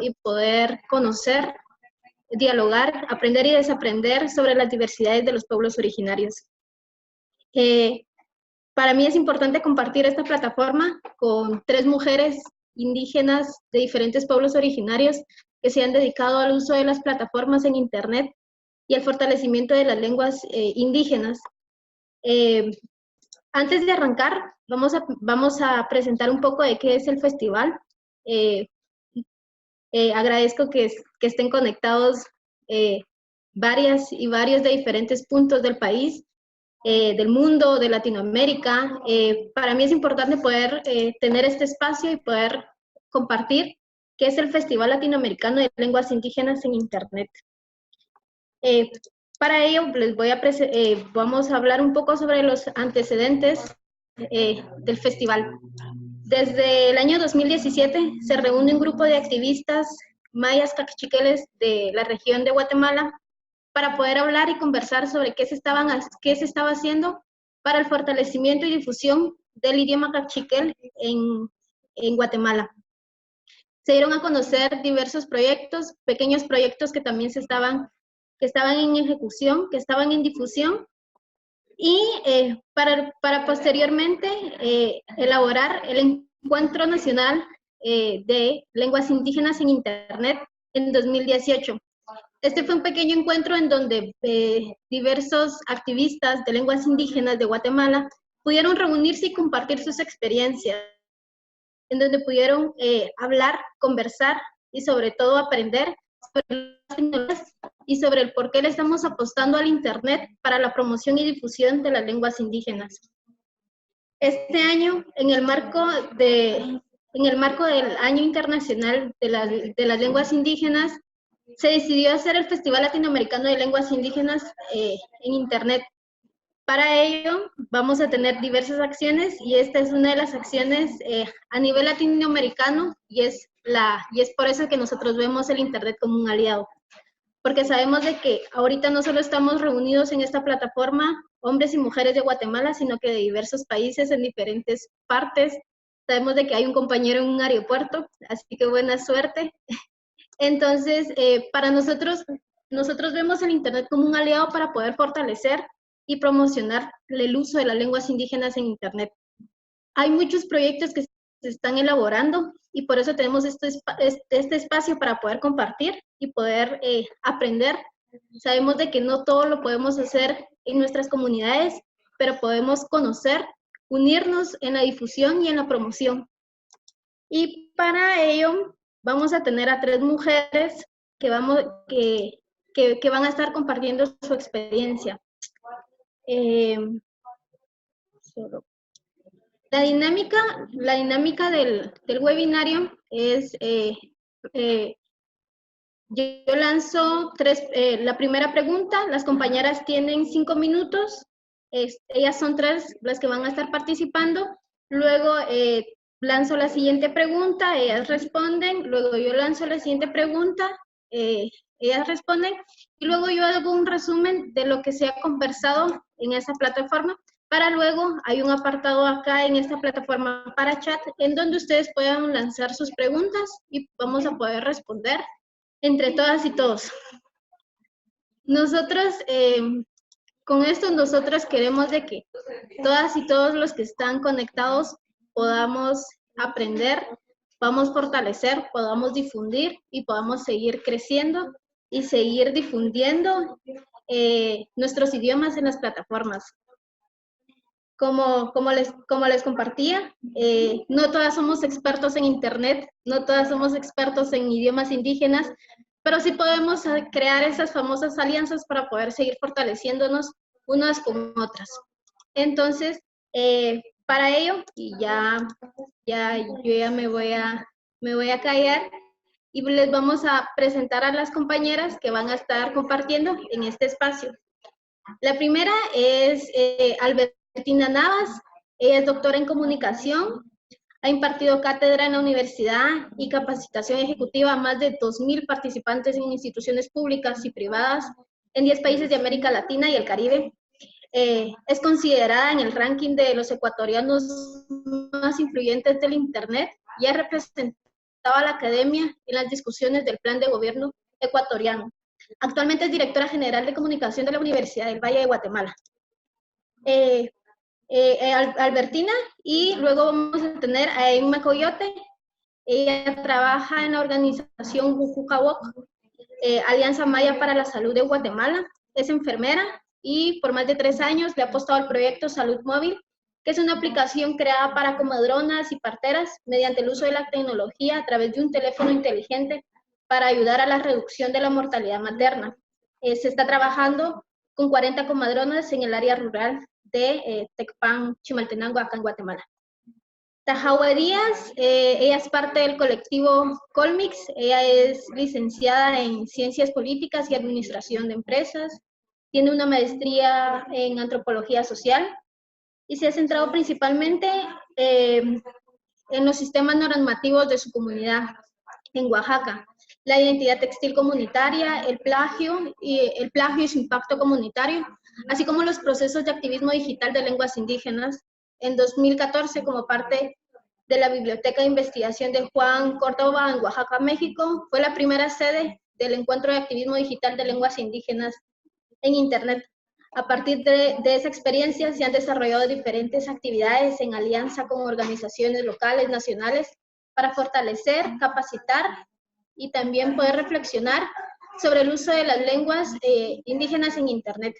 y poder conocer, dialogar, aprender y desaprender sobre las diversidades de los pueblos originarios. Para mí es importante compartir esta plataforma con 3 mujeres indígenas de diferentes pueblos originarios que se han dedicado al uso de las plataformas en Internet y al fortalecimiento de las lenguas indígenas. Antes de arrancar, vamos a presentar un poco de qué es el festival. Agradezco que estén conectados varias y varios de diferentes puntos del país, del mundo, de Latinoamérica. Para mí es importante poder tener este espacio y poder compartir qué es el Festival Latinoamericano de Lenguas Indígenas en Internet. Para ello, vamos a hablar un poco sobre los antecedentes del festival. Desde el año 2017 se reúne un grupo de activistas mayas cachiqueles de la región de Guatemala para poder hablar y conversar sobre qué se estaba haciendo para el fortalecimiento y difusión del idioma cachiquel en Guatemala. Se dieron a conocer diversos proyectos, pequeños proyectos que también estaban en ejecución, que estaban en difusión, y para posteriormente elaborar el Encuentro Nacional de Lenguas Indígenas en Internet en 2018. Este fue un pequeño encuentro en donde diversos activistas de lenguas indígenas de Guatemala pudieron reunirse y compartir sus experiencias, en donde pudieron hablar, conversar y sobre todo aprender sobre las tecnologías y sobre el por qué le estamos apostando al Internet para la promoción y difusión de las lenguas indígenas. Este año, en el marco del Año Internacional de las Lenguas Indígenas, se decidió hacer el Festival Latinoamericano de Lenguas Indígenas en Internet. Para ello, vamos a tener diversas acciones y esta es una de las acciones a nivel latinoamericano y es por eso que nosotros vemos el Internet como un aliado. Porque sabemos de que ahorita no solo estamos reunidos en esta plataforma hombres y mujeres de Guatemala, sino que de diversos países en diferentes partes. Sabemos de que hay un compañero en un aeropuerto, así que buena suerte. Entonces, para nosotros vemos el Internet como un aliado para poder fortalecer y promocionar el uso de las lenguas indígenas en Internet. Hay muchos proyectos que se están elaborando y por eso tenemos este espacio para poder compartir y poder aprender. Sabemos de que no todo lo podemos hacer en nuestras comunidades, pero podemos conocer, unirnos en la difusión y en la promoción. Y para ello vamos a tener a 3 mujeres que van a estar compartiendo su experiencia. La dinámica del webinario es, yo lanzo la primera pregunta, las compañeras tienen 5 minutos, ellas son 3 las que van a estar participando, luego lanzo la siguiente pregunta, ellas responden, luego yo lanzo la siguiente pregunta, ellas responden, y luego yo hago un resumen de lo que se ha conversado en esa plataforma, para luego hay un apartado acá en esta plataforma para chat, en donde ustedes puedan lanzar sus preguntas y vamos a poder responder entre todas y todos. Nosotros, con esto, nosotros queremos de que todas y todos los que están conectados podamos aprender, podamos fortalecer, podamos difundir y podamos seguir creciendo y seguir difundiendo nuestros idiomas en las plataformas. Como les compartía, no todas somos expertos en Internet, no todas somos expertos en idiomas indígenas, pero sí podemos crear esas famosas alianzas para poder seguir fortaleciéndonos unas con otras. Entonces, para ello, y yo ya me voy a callar, y les vamos a presentar a las compañeras que van a estar compartiendo en este espacio. La primera es Albertina Navas, ella es doctora en comunicación, ha impartido cátedra en la universidad y capacitación ejecutiva a más de 2,000 participantes en instituciones públicas y privadas en 10 países de América Latina y el Caribe. Es considerada en el ranking de los ecuatorianos más influyentes del Internet y ha representado a la academia en las discusiones del plan de gobierno ecuatoriano. Actualmente es directora general de comunicación de la Universidad del Valle de Guatemala. Albertina, y luego vamos a tener a Emma Coyote. Ella trabaja en la organización Wujucawok, Alianza Maya para la Salud de Guatemala. Es enfermera y por más de 3 años le ha apostado al proyecto Salud Móvil, que es una aplicación creada para comadronas y parteras mediante el uso de la tecnología a través de un teléfono inteligente para ayudar a la reducción de la mortalidad materna. Se está trabajando con 40 comadronas en el área rural de Tecpan, Chimaltenango, acá en Guatemala. Tajahue Díaz, ella es parte del colectivo Colmix. Ella es licenciada en Ciencias Políticas y Administración de Empresas, tiene una maestría en Antropología Social y se ha centrado principalmente en los sistemas normativos de su comunidad en Oaxaca, la identidad textil comunitaria, el plagio y su impacto comunitario, así como los procesos de activismo digital de lenguas indígenas. En 2014, como parte de la Biblioteca de Investigación de Juan Córdoba en Oaxaca, México, fue la primera sede del Encuentro de Activismo Digital de Lenguas Indígenas en Internet. A partir de esa experiencia se han desarrollado diferentes actividades en alianza con organizaciones locales, nacionales, para fortalecer, capacitar y también poder reflexionar sobre el uso de las lenguas indígenas en Internet.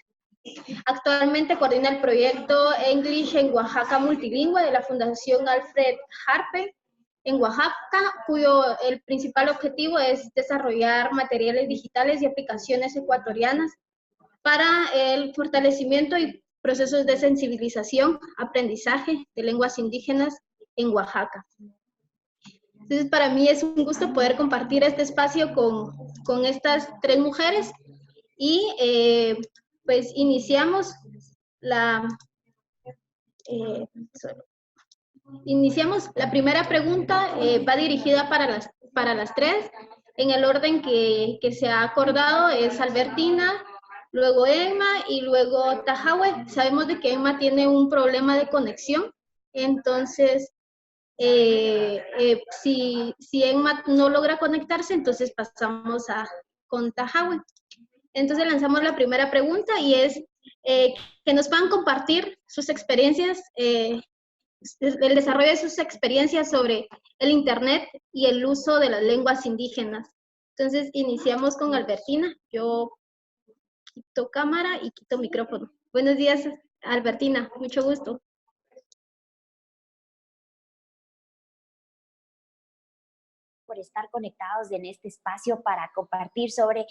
Actualmente coordina el proyecto English en Oaxaca Multilingüe de la Fundación Alfred Harpe en Oaxaca, cuyo el principal objetivo es desarrollar materiales digitales y aplicaciones ecuatorianas para el fortalecimiento y procesos de sensibilización, aprendizaje de lenguas indígenas en Oaxaca. Entonces, para mí es un gusto poder compartir este espacio con estas 3 mujeres y pues iniciamos la primera pregunta. Va dirigida para las 3, en el orden que se ha acordado. Es Albertina, luego Emma y luego Tajahue. Sabemos de que Emma tiene un problema de conexión, entonces si Emma no logra conectarse, entonces pasamos con Tajahue. Entonces lanzamos la primera pregunta y es que nos puedan compartir sus experiencias, el desarrollo de sus experiencias sobre el Internet y el uso de las lenguas indígenas. Entonces iniciamos con Albertina. Yo quito cámara y quito micrófono. Buenos días, Albertina, mucho gusto. Por estar conectados en este espacio para compartir sobre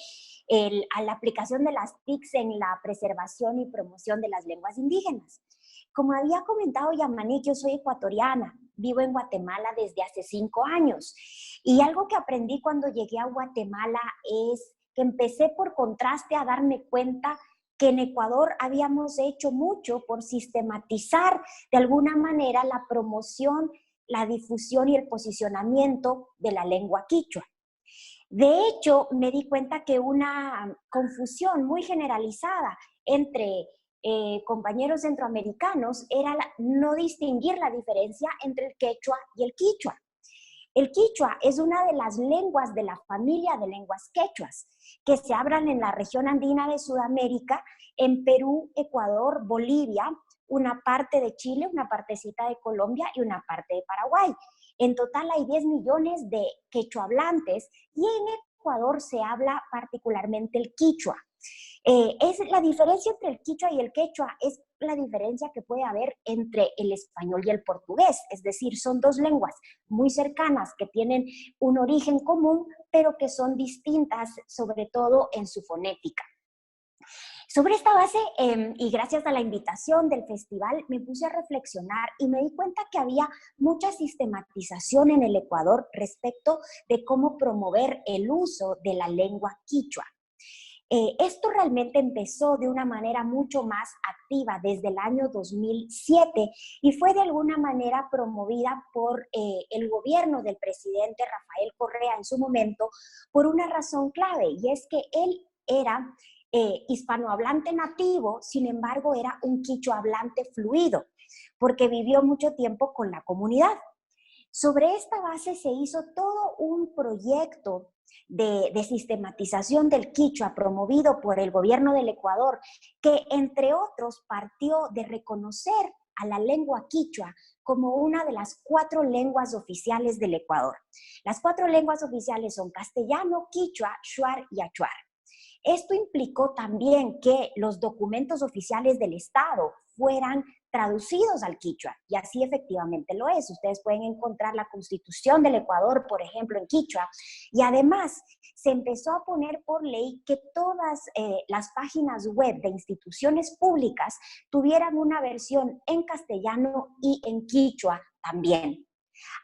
la aplicación de las TICs en la preservación y promoción de las lenguas indígenas. Como había comentado Yamanik, yo soy ecuatoriana, vivo en Guatemala desde hace 5 años y algo que aprendí cuando llegué a Guatemala es que empecé por contraste a darme cuenta que en Ecuador habíamos hecho mucho por sistematizar de alguna manera la promoción, la difusión y el posicionamiento de la lengua quichua. De hecho, me di cuenta que una confusión muy generalizada entre compañeros centroamericanos era no distinguir la diferencia entre el quechua y el quichua. El quichua es una de las lenguas de la familia de lenguas quechuas que se hablan en la región andina de Sudamérica, en Perú, Ecuador, Bolivia, una parte de Chile, una partecita de Colombia y una parte de Paraguay. En total hay 10 millones de quechua hablantes y en Ecuador se habla particularmente el quichua. Es la diferencia entre el quichua y el quechua es la diferencia que puede haber entre el español y el portugués, es decir, son 2 lenguas muy cercanas que tienen un origen común, pero que son distintas, sobre todo en su fonética. Sobre esta base, y gracias a la invitación del festival, me puse a reflexionar y me di cuenta que había mucha sistematización en el Ecuador respecto de cómo promover el uso de la lengua quichua. Esto realmente empezó de una manera mucho más activa desde el año 2007 y fue de alguna manera promovida por el gobierno del presidente Rafael Correa en su momento por una razón clave, y es que él era hispanohablante nativo, sin embargo era un quichua hablante fluido porque vivió mucho tiempo con la comunidad. Sobre esta base se hizo todo un proyecto de sistematización del quichua promovido por el gobierno del Ecuador, que entre otros partió de reconocer a la lengua quichua como una de las 4 lenguas oficiales del Ecuador. Las 4 lenguas oficiales son castellano, quichua, shuar y achuar. Esto implicó también que los documentos oficiales del Estado fueran traducidos al quichua, y así efectivamente lo es. Ustedes pueden encontrar la Constitución del Ecuador, por ejemplo, en quichua, y además se empezó a poner por ley que todas las páginas web de instituciones públicas tuvieran una versión en castellano y en quichua también.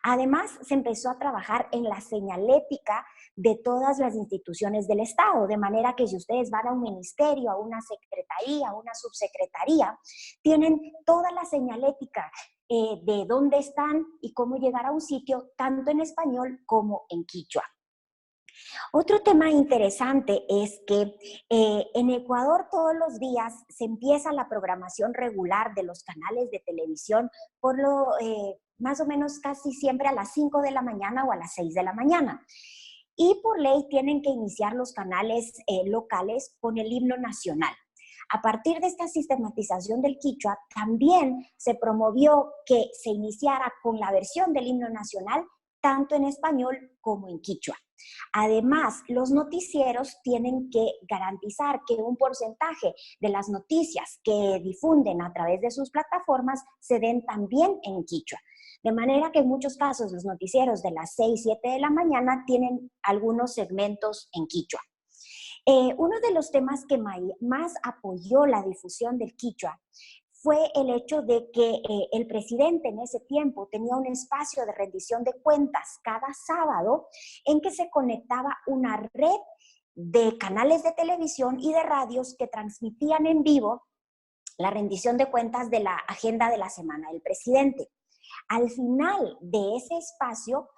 Además, se empezó a trabajar en la señalética de todas las instituciones del Estado, de manera que si ustedes van a un ministerio, a una secretaría, a una subsecretaría, tienen toda la señalética de dónde están y cómo llegar a un sitio, tanto en español como en quichua. Otro tema interesante es que en Ecuador todos los días se empieza la programación regular de los canales de televisión por más o menos casi siempre a las 5 de la mañana o a las 6 de la mañana. Y por ley tienen que iniciar los canales locales con el himno nacional. A partir de esta sistematización del quichua, también se promovió que se iniciara con la versión del himno nacional tanto en español como en quichua. Además, los noticieros tienen que garantizar que un porcentaje de las noticias que difunden a través de sus plataformas se den también en quichua. De manera que en muchos casos los noticieros de las 6, 7 de la mañana tienen algunos segmentos en quichua. Uno de los temas que más apoyó la difusión del quichua fue el hecho de que el presidente en ese tiempo tenía un espacio de rendición de cuentas cada sábado en que se conectaba una red de canales de televisión y de radios que transmitían en vivo la rendición de cuentas de la agenda de la semana del presidente. Al final de ese espacio,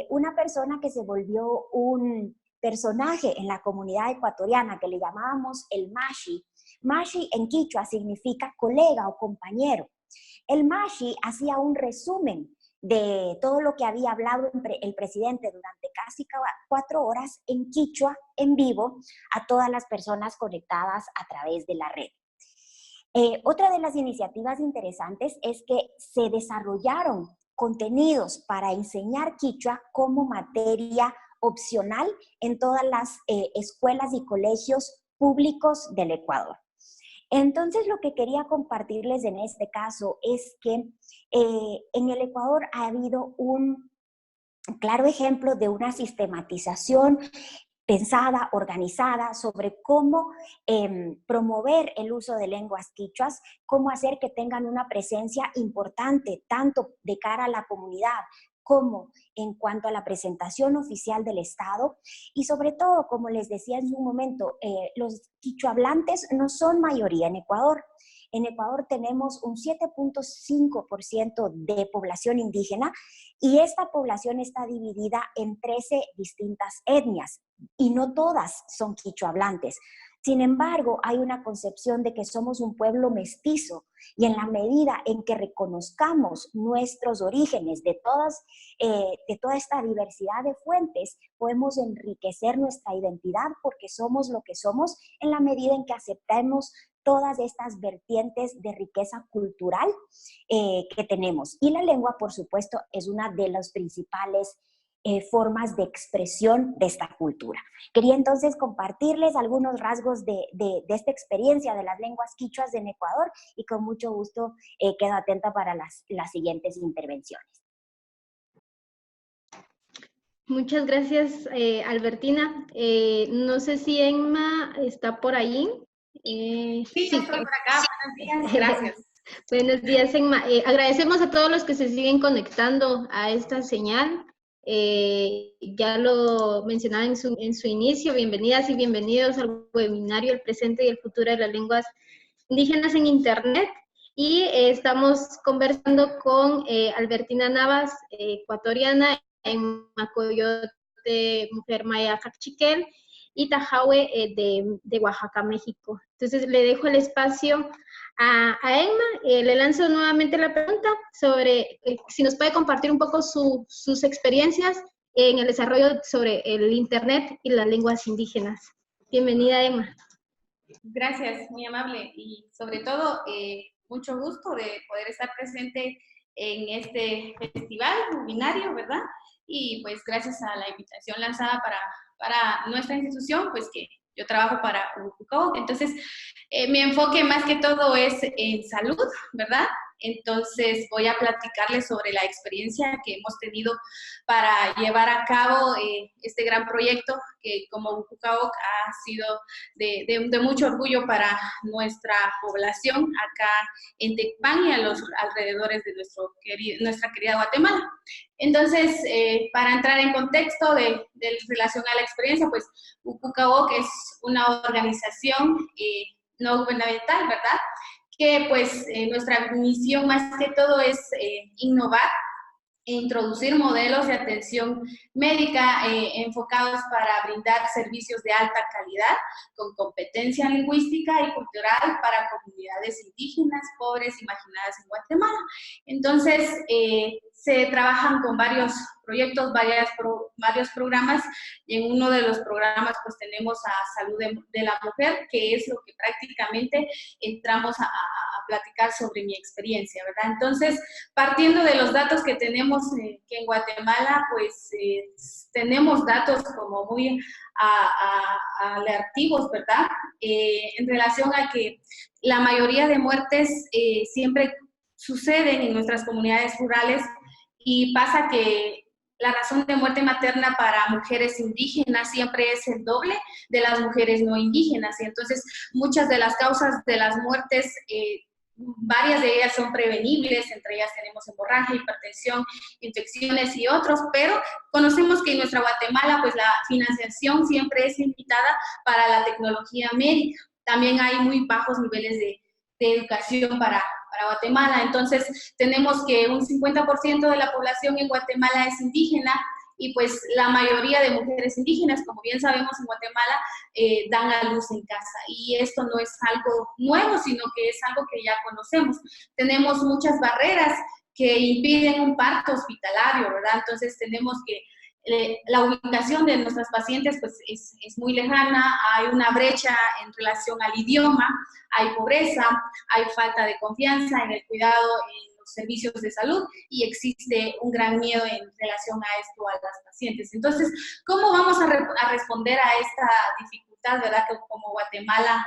una persona que se volvió un personaje en la comunidad ecuatoriana que le llamábamos el Mashi. Mashi en quichua significa colega o compañero. El Mashi hacía un resumen de todo lo que había hablado el presidente durante casi 4 horas en quichua, en vivo, a todas las personas conectadas a través de la red. Otra de las iniciativas interesantes es que se desarrollaron contenidos para enseñar quichua como materia opcional en todas las escuelas y colegios públicos del Ecuador. Entonces, lo que quería compartirles en este caso es que en el Ecuador ha habido un claro ejemplo de una sistematización pensada, organizada, sobre cómo promover el uso de lenguas quichuas, cómo hacer que tengan una presencia importante, tanto de cara a la comunidad como en cuanto a la presentación oficial del Estado. Y sobre todo, como les decía en un momento, los quichuahablantes no son mayoría en Ecuador. En Ecuador tenemos un 7.5% de población indígena y esta población está dividida en 13 distintas etnias y no todas son quichuahablantes. Sin embargo, hay una concepción de que somos un pueblo mestizo y en la medida en que reconozcamos nuestros orígenes de toda esta diversidad de fuentes, podemos enriquecer nuestra identidad porque somos lo que somos en la medida en que aceptemos todas estas vertientes de riqueza cultural que tenemos. Y la lengua, por supuesto, es una de las principales formas de expresión de esta cultura. Quería entonces compartirles algunos rasgos de esta experiencia de las lenguas quichuas en Ecuador y con mucho gusto quedo atenta para las siguientes intervenciones. Muchas gracias, Albertina. No sé si Emma está por ahí. Sí, estoy por acá. Buenos días, gracias. Buenos días, Emma. Agradecemos a todos los que se siguen conectando a esta señal. Ya lo mencionaba en su inicio, bienvenidas y bienvenidos al webinario El presente y el futuro de las lenguas indígenas en Internet. Y estamos conversando con Albertina Navas, ecuatoriana, en Macoyote, mujer maya Cachiquel, y Tajahue de Oaxaca, México. Entonces le dejo el espacio A Emma le lanzo nuevamente la pregunta sobre si nos puede compartir un poco sus experiencias en el desarrollo sobre el Internet y las lenguas indígenas. Bienvenida, Emma. Gracias, muy amable. Y sobre todo, mucho gusto de poder estar presente en este festival binario, ¿verdad? Y pues gracias a la invitación lanzada para nuestra institución, pues que yo trabajo para UCAO. Entonces, mi enfoque más que todo es en salud, ¿verdad? Entonces, voy a platicarles sobre la experiencia que hemos tenido para llevar a cabo este gran proyecto que como UCAO ha sido de mucho orgullo para nuestra población acá en Tecpan y a los alrededores de nuestra querida Guatemala. Entonces, para entrar en contexto de relación a la experiencia, pues UCAO es una organización no gubernamental, ¿verdad? Que pues nuestra misión más que todo es innovar e introducir modelos de atención médica enfocados para brindar servicios de alta calidad con competencia lingüística y cultural para comunidades indígenas, pobres y marginadas en Guatemala. Entonces, se trabajan con varios proyectos, varios programas, y en uno de los programas pues tenemos a Salud de la Mujer, que es lo que prácticamente entramos a platicar sobre mi experiencia, ¿verdad? Entonces, partiendo de los datos que tenemos que en Guatemala, pues tenemos datos como muy alertivos, ¿verdad? En relación a que la mayoría de muertes siempre suceden en nuestras comunidades rurales y pasa que la razón de muerte materna para mujeres indígenas siempre es el doble de las mujeres no indígenas. Y entonces, muchas de las causas de las muertes, varias de ellas son prevenibles, entre ellas tenemos hemorragia, hipertensión, infecciones y otros, pero conocemos que en nuestra Guatemala, pues la financiación siempre es limitada para la tecnología médica. También hay muy bajos niveles de educación para Guatemala. Entonces, tenemos que un 50% de la población en Guatemala es indígena y pues la mayoría de mujeres indígenas, como bien sabemos en Guatemala, dan a luz en casa. Y esto no es algo nuevo, sino que es algo que ya conocemos. Tenemos muchas barreras que impiden un parto hospitalario, ¿verdad? Entonces, tenemos que la ubicación de nuestras pacientes pues, es muy lejana, hay una brecha en relación al idioma, hay pobreza, hay falta de confianza en el cuidado en los servicios de salud y existe un gran miedo en relación a esto a las pacientes. Entonces, ¿cómo vamos a responder a esta dificultad, verdad, que como Guatemala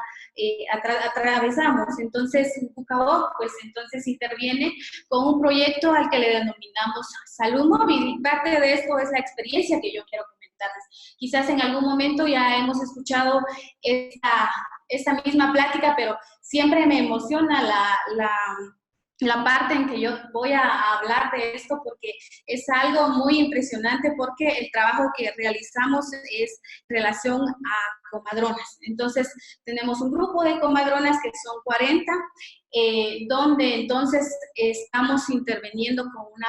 atravesamos? Entonces, UCAO, pues entonces interviene con un proyecto al que le denominamos Salud Móvil, y parte de esto es la experiencia que yo quiero comentarles. Quizás en algún momento ya hemos escuchado esta misma plática, pero siempre me emociona la parte en que yo voy a hablar de esto porque es algo muy impresionante, porque el trabajo que realizamos es en relación a comadronas. Entonces, tenemos un grupo de comadronas que son 40, donde entonces estamos interviniendo con una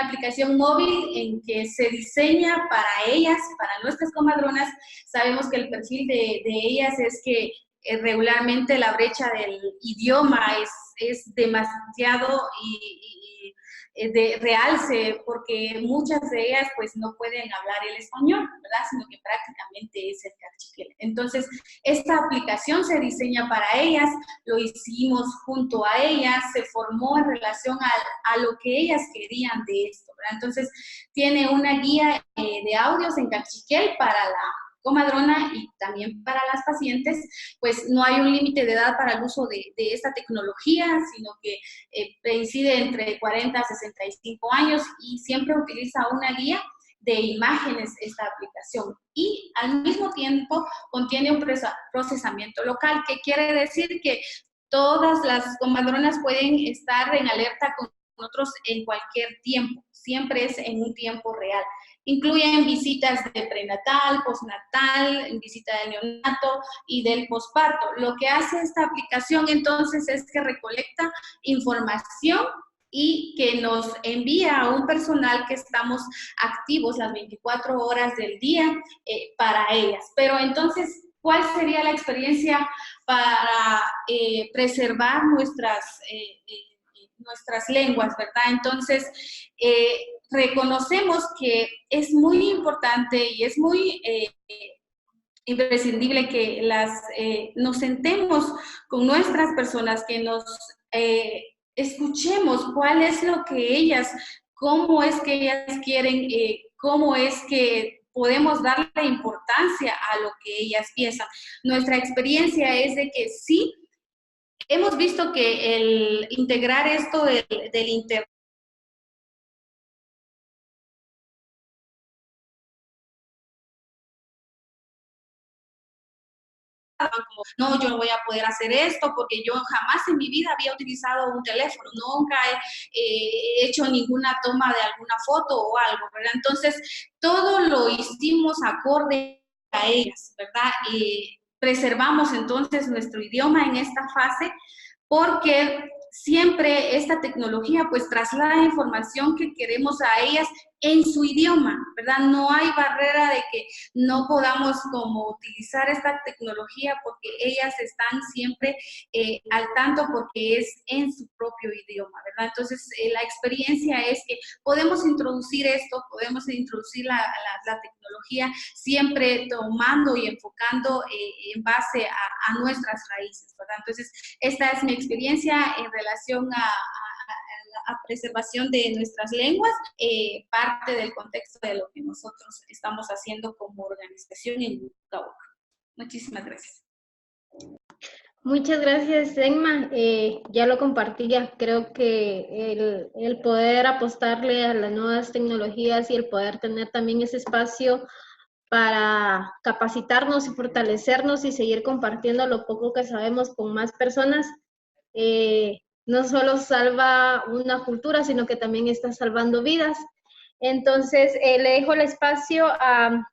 aplicación móvil en que se diseña para ellas, para nuestras comadronas. Sabemos que el perfil de ellas es que regularmente la brecha del idioma es demasiado de realce, porque muchas de ellas pues no pueden hablar el español, ¿verdad? Sino que prácticamente es el cachiquel. Entonces, esta aplicación se diseña para ellas, lo hicimos junto a ellas, se formó en relación a lo que ellas querían de esto, ¿verdad? Entonces, tiene una guía de audios en cachiquel para la comadrona y también para las pacientes, pues no hay un límite de edad para el uso de esta tecnología, sino que incide entre 40 a 65 años y siempre utiliza una guía de imágenes esta aplicación y al mismo tiempo contiene un procesamiento local, que quiere decir que todas las comadronas pueden estar en alerta con nosotros en cualquier tiempo, siempre es en un tiempo real. Incluyen visitas de prenatal, postnatal, visita del neonato y del posparto. Lo que hace esta aplicación entonces es que recolecta información y que nos envía a un personal que estamos activos las 24 horas del día para ellas. Pero entonces, cuál sería la experiencia para preservar nuestras lenguas, ¿verdad? Entonces, reconocemos que es muy importante y es muy imprescindible que nos sentemos con nuestras personas, que nos escuchemos cuál es lo que ellas, cómo es que ellas quieren, cómo es que podemos darle importancia a lo que ellas piensan. Nuestra experiencia es de que sí, hemos visto que el integrar esto del internet, como, no, yo no voy a poder hacer esto porque yo jamás en mi vida había utilizado un teléfono, nunca he hecho ninguna toma de alguna foto o algo, ¿verdad? Entonces, todo lo hicimos acorde a ellas, ¿verdad? Preservamos entonces nuestro idioma en esta fase porque siempre esta tecnología pues traslada información que queremos a ellas en su idioma, ¿verdad? No hay barrera de que no podamos como utilizar esta tecnología porque ellas están siempre al tanto porque es en su propio idioma, ¿verdad? Entonces, la experiencia es que podemos introducir esto, podemos introducir la tecnología siempre tomando y enfocando en base a nuestras raíces, ¿verdad? Entonces, esta es mi experiencia en relación a preservación de nuestras lenguas, parte del contexto de lo que nosotros estamos haciendo como organización en Caboc. Muchísimas gracias. Muchas gracias, Emma. Ya lo compartía. Creo que el poder apostarle a las nuevas tecnologías y el poder tener también ese espacio para capacitarnos y fortalecernos y seguir compartiendo lo poco que sabemos con más personas, no solo salva una cultura, sino que también está salvando vidas. Entonces, le dejo el espacio a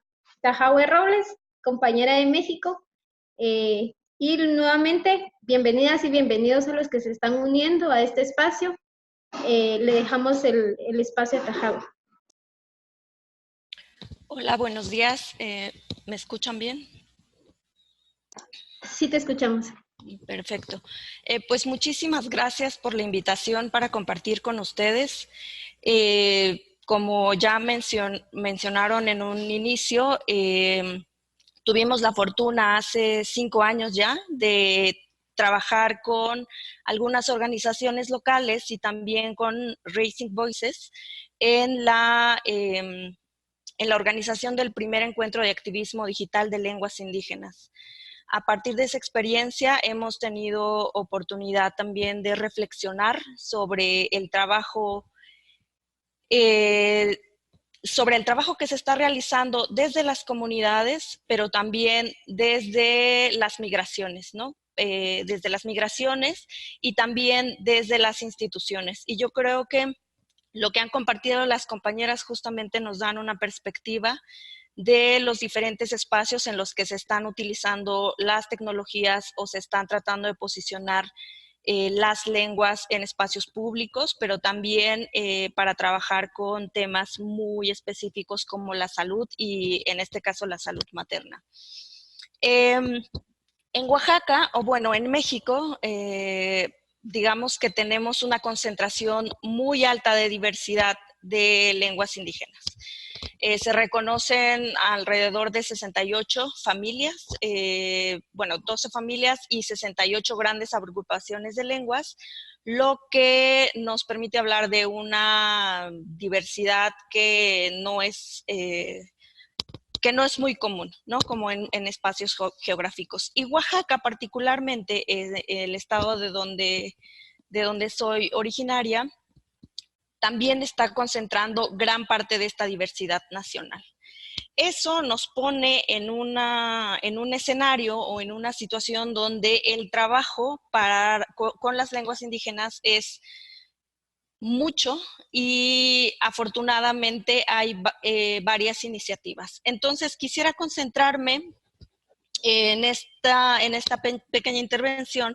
Tajaue Robles, compañera de México, y nuevamente, bienvenidas y bienvenidos a los que se están uniendo a este espacio. Le dejamos el espacio a Tajaue. Hola, buenos días. ¿Me escuchan bien? Sí, te escuchamos. Perfecto. Pues muchísimas gracias por la invitación para compartir con ustedes. Como ya mencionaron en un inicio, tuvimos la fortuna hace 5 años ya de trabajar con algunas organizaciones locales y también con Raising Voices en la organización del primer encuentro de activismo digital de lenguas indígenas. A partir de esa experiencia hemos tenido oportunidad también de reflexionar sobre el trabajo que se está realizando desde las comunidades, pero también desde las migraciones, ¿no? Desde las migraciones y también desde las instituciones. Y yo creo que lo que han compartido las compañeras justamente nos dan una perspectiva de los diferentes espacios en los que se están utilizando las tecnologías o se están tratando de posicionar las lenguas en espacios públicos, pero también para trabajar con temas muy específicos como la salud y en este caso la salud materna. En Oaxaca, o bueno, en México, digamos que tenemos una concentración muy alta de diversidad de lenguas indígenas. Se reconocen alrededor de 68 familias, 12 familias y 68 grandes agrupaciones de lenguas, lo que nos permite hablar de una diversidad que no es muy común, ¿no? Como en espacios geográficos. Y Oaxaca particularmente, el estado de donde soy originaria, también está concentrando gran parte de esta diversidad nacional. Eso nos pone en un escenario o en una situación donde el trabajo con las lenguas indígenas es mucho y afortunadamente hay varias iniciativas. Entonces quisiera concentrarme en esta pequeña intervención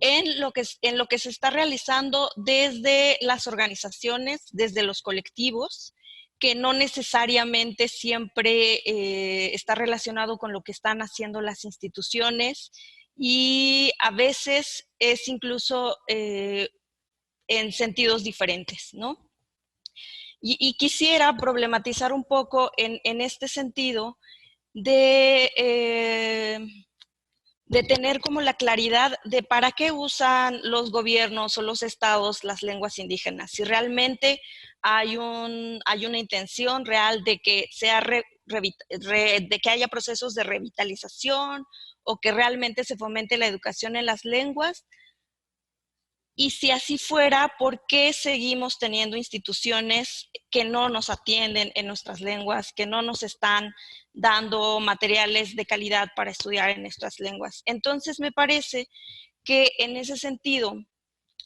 en lo que se está realizando desde las organizaciones, desde los colectivos que no necesariamente siempre está relacionado con lo que están haciendo las instituciones y a veces es incluso en sentidos diferentes, ¿no? Y quisiera problematizar un poco en este sentido de tener como la claridad de para qué usan los gobiernos o los estados las lenguas indígenas. Si realmente hay una intención real de que, de que haya procesos de revitalización o que realmente se fomente la educación en las lenguas. Y si así fuera, ¿por qué seguimos teniendo instituciones que no nos atienden en nuestras lenguas, que no nos están dando materiales de calidad para estudiar en nuestras lenguas? Entonces, me parece que en ese sentido,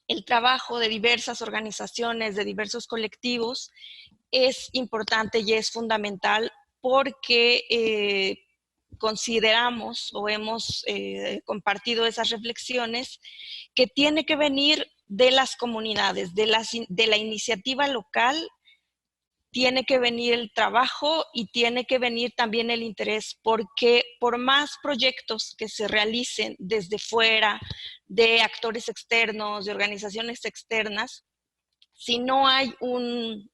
el trabajo de diversas organizaciones, de diversos colectivos, es importante y es fundamental porque consideramos o hemos compartido esas reflexiones que tiene que venir de las comunidades, de la iniciativa local, tiene que venir el trabajo y tiene que venir también el interés, porque por más proyectos que se realicen desde fuera, de actores externos, de organizaciones externas, si no hay un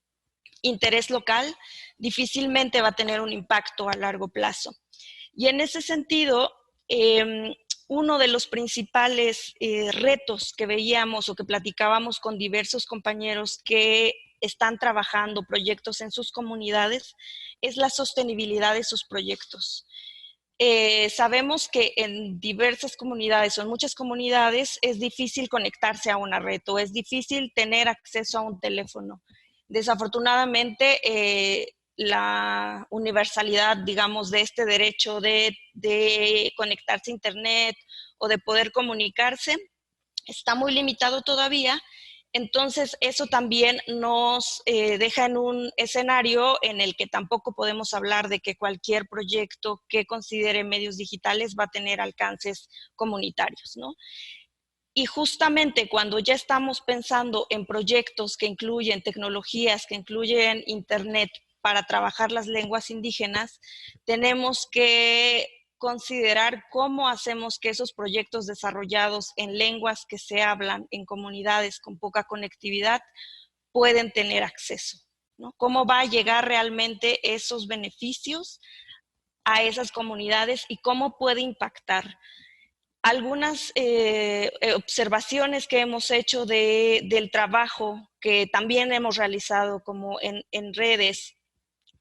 interés local, difícilmente va a tener un impacto a largo plazo. Y en ese sentido, uno de los principales retos que veíamos o que platicábamos con diversos compañeros que están trabajando proyectos en sus comunidades es la sostenibilidad de sus proyectos. Sabemos que en diversas comunidades o en muchas comunidades es difícil conectarse a una red o es difícil tener acceso a un teléfono. Desafortunadamente, la universalidad, digamos, de este derecho de conectarse a Internet o de poder comunicarse está muy limitado todavía. Entonces, eso también nos deja en un escenario en el que tampoco podemos hablar de que cualquier proyecto que considere medios digitales va a tener alcances comunitarios, ¿no? Y justamente cuando ya estamos pensando en proyectos que incluyen tecnologías, que incluyen Internet para trabajar las lenguas indígenas, tenemos que considerar cómo hacemos que esos proyectos desarrollados en lenguas que se hablan en comunidades con poca conectividad pueden tener acceso, ¿no? ¿Cómo va a llegar realmente esos beneficios a esas comunidades y cómo puede impactar? Algunas observaciones que hemos hecho del trabajo que también hemos realizado como en redes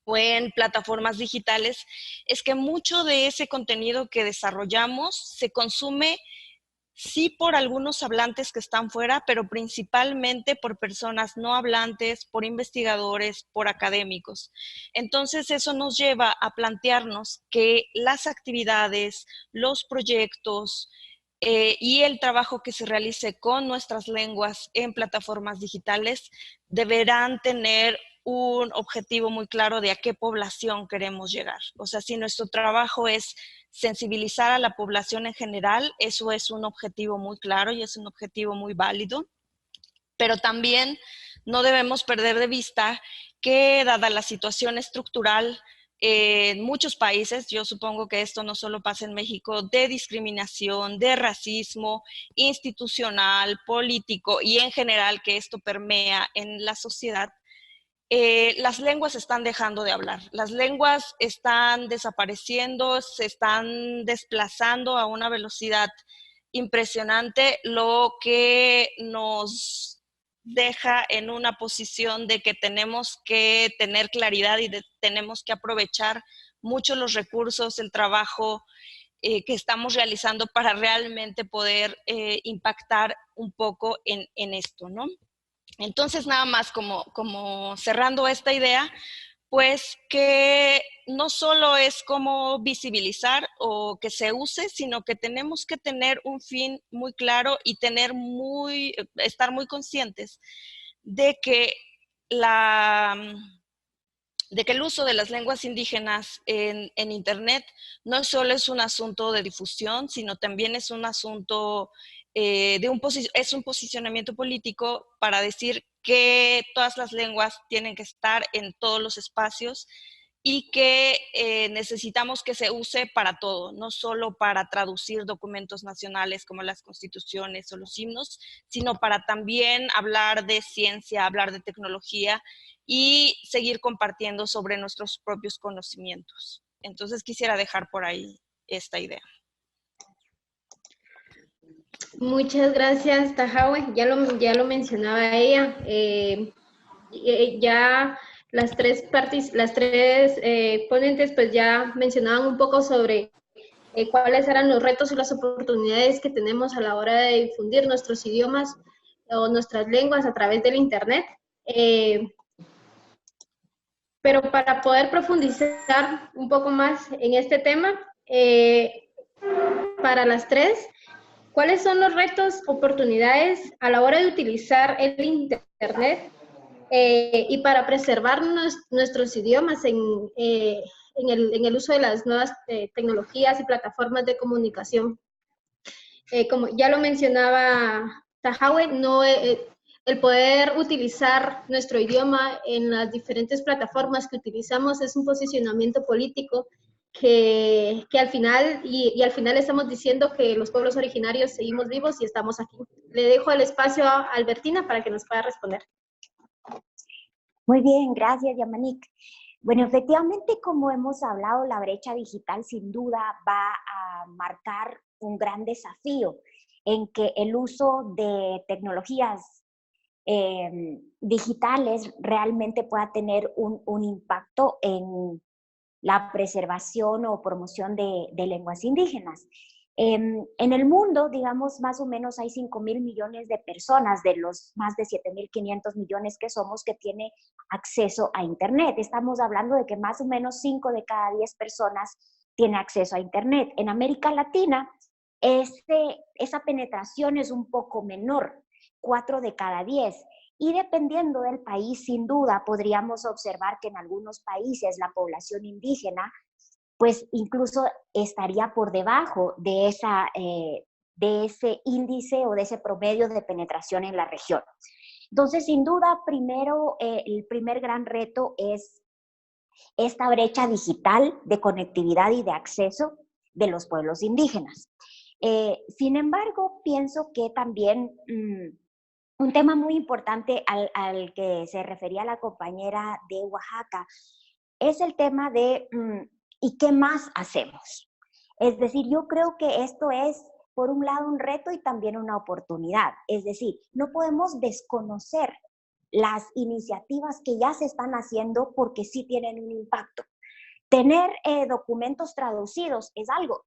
o en plataformas digitales es que mucho de ese contenido que desarrollamos se consume sí por algunos hablantes que están fuera, pero principalmente por personas no hablantes, por investigadores, por académicos. Entonces eso nos lleva a plantearnos que las actividades, los proyectos y el trabajo que se realice con nuestras lenguas en plataformas digitales deberán tener un objetivo muy claro de a qué población queremos llegar. O sea, si nuestro trabajo es sensibilizar a la población en general, eso es un objetivo muy claro y es un objetivo muy válido, pero también no debemos perder de vista que dada la situación estructural en muchos países, yo supongo que esto no solo pasa en México, de discriminación, de racismo institucional, político y en general que esto permea en la sociedad, las lenguas están dejando de hablar, las lenguas están desapareciendo, se están desplazando a una velocidad impresionante, lo que nos deja en una posición de que tenemos que tener claridad y tenemos que aprovechar mucho los recursos, el trabajo que estamos realizando para realmente poder impactar un poco en esto, ¿no? Entonces, nada más como cerrando esta idea, pues que no solo es como visibilizar o que se use, sino que tenemos que tener un fin muy claro y estar muy conscientes de que el uso de las lenguas indígenas en Internet no solo es un asunto de difusión, sino también es un asunto es un posicionamiento político para decir que todas las lenguas tienen que estar en todos los espacios y que necesitamos que se use para todo, no solo para traducir documentos nacionales como las constituciones o los himnos, sino para también hablar de ciencia, hablar de tecnología y seguir compartiendo sobre nuestros propios conocimientos. Entonces quisiera dejar por ahí esta idea. Muchas gracias, Tahawe. Ya lo mencionaba ella. Ya las tres ponentes pues ya mencionaban un poco sobre cuáles eran los retos y las oportunidades que tenemos a la hora de difundir nuestros idiomas o nuestras lenguas a través del Internet. Pero para poder profundizar un poco más en este tema, para las tres, ¿cuáles son los retos, oportunidades a la hora de utilizar el Internet y para preservar nuestros idiomas en el uso de las nuevas tecnologías y plataformas de comunicación? Como ya lo mencionaba Tahawe, el poder utilizar nuestro idioma en las diferentes plataformas que utilizamos es un posicionamiento político que al final, y al final estamos diciendo que los pueblos originarios seguimos vivos y estamos aquí. Le dejo el espacio a Albertina para que nos pueda responder. Muy bien, gracias, Yamanik. Bueno, efectivamente, como hemos hablado, la brecha digital sin duda va a marcar un gran desafío en que el uso de tecnologías digitales realmente pueda tener un impacto en la preservación o promoción de lenguas indígenas. En el mundo, digamos, más o menos hay 5.000 millones de personas de los más de 7.500 millones que somos que tiene acceso a Internet. Estamos hablando de que más o menos 5 de cada 10 personas tiene acceso a Internet. En América Latina, esa penetración es un poco menor, 4 de cada 10. Y dependiendo del país, sin duda, podríamos observar que en algunos países la población indígena pues incluso estaría por debajo de ese índice o de ese promedio de penetración en la región. Entonces, sin duda, primero, el primer gran reto es esta brecha digital de conectividad y de acceso de los pueblos indígenas. Sin embargo, pienso que también un tema muy importante al que se refería la compañera de Oaxaca es el tema de ¿y qué más hacemos? Es decir, yo creo que esto es, por un lado, un reto y también una oportunidad. Es decir, no podemos desconocer las iniciativas que ya se están haciendo porque sí tienen un impacto. Tener documentos traducidos es algo.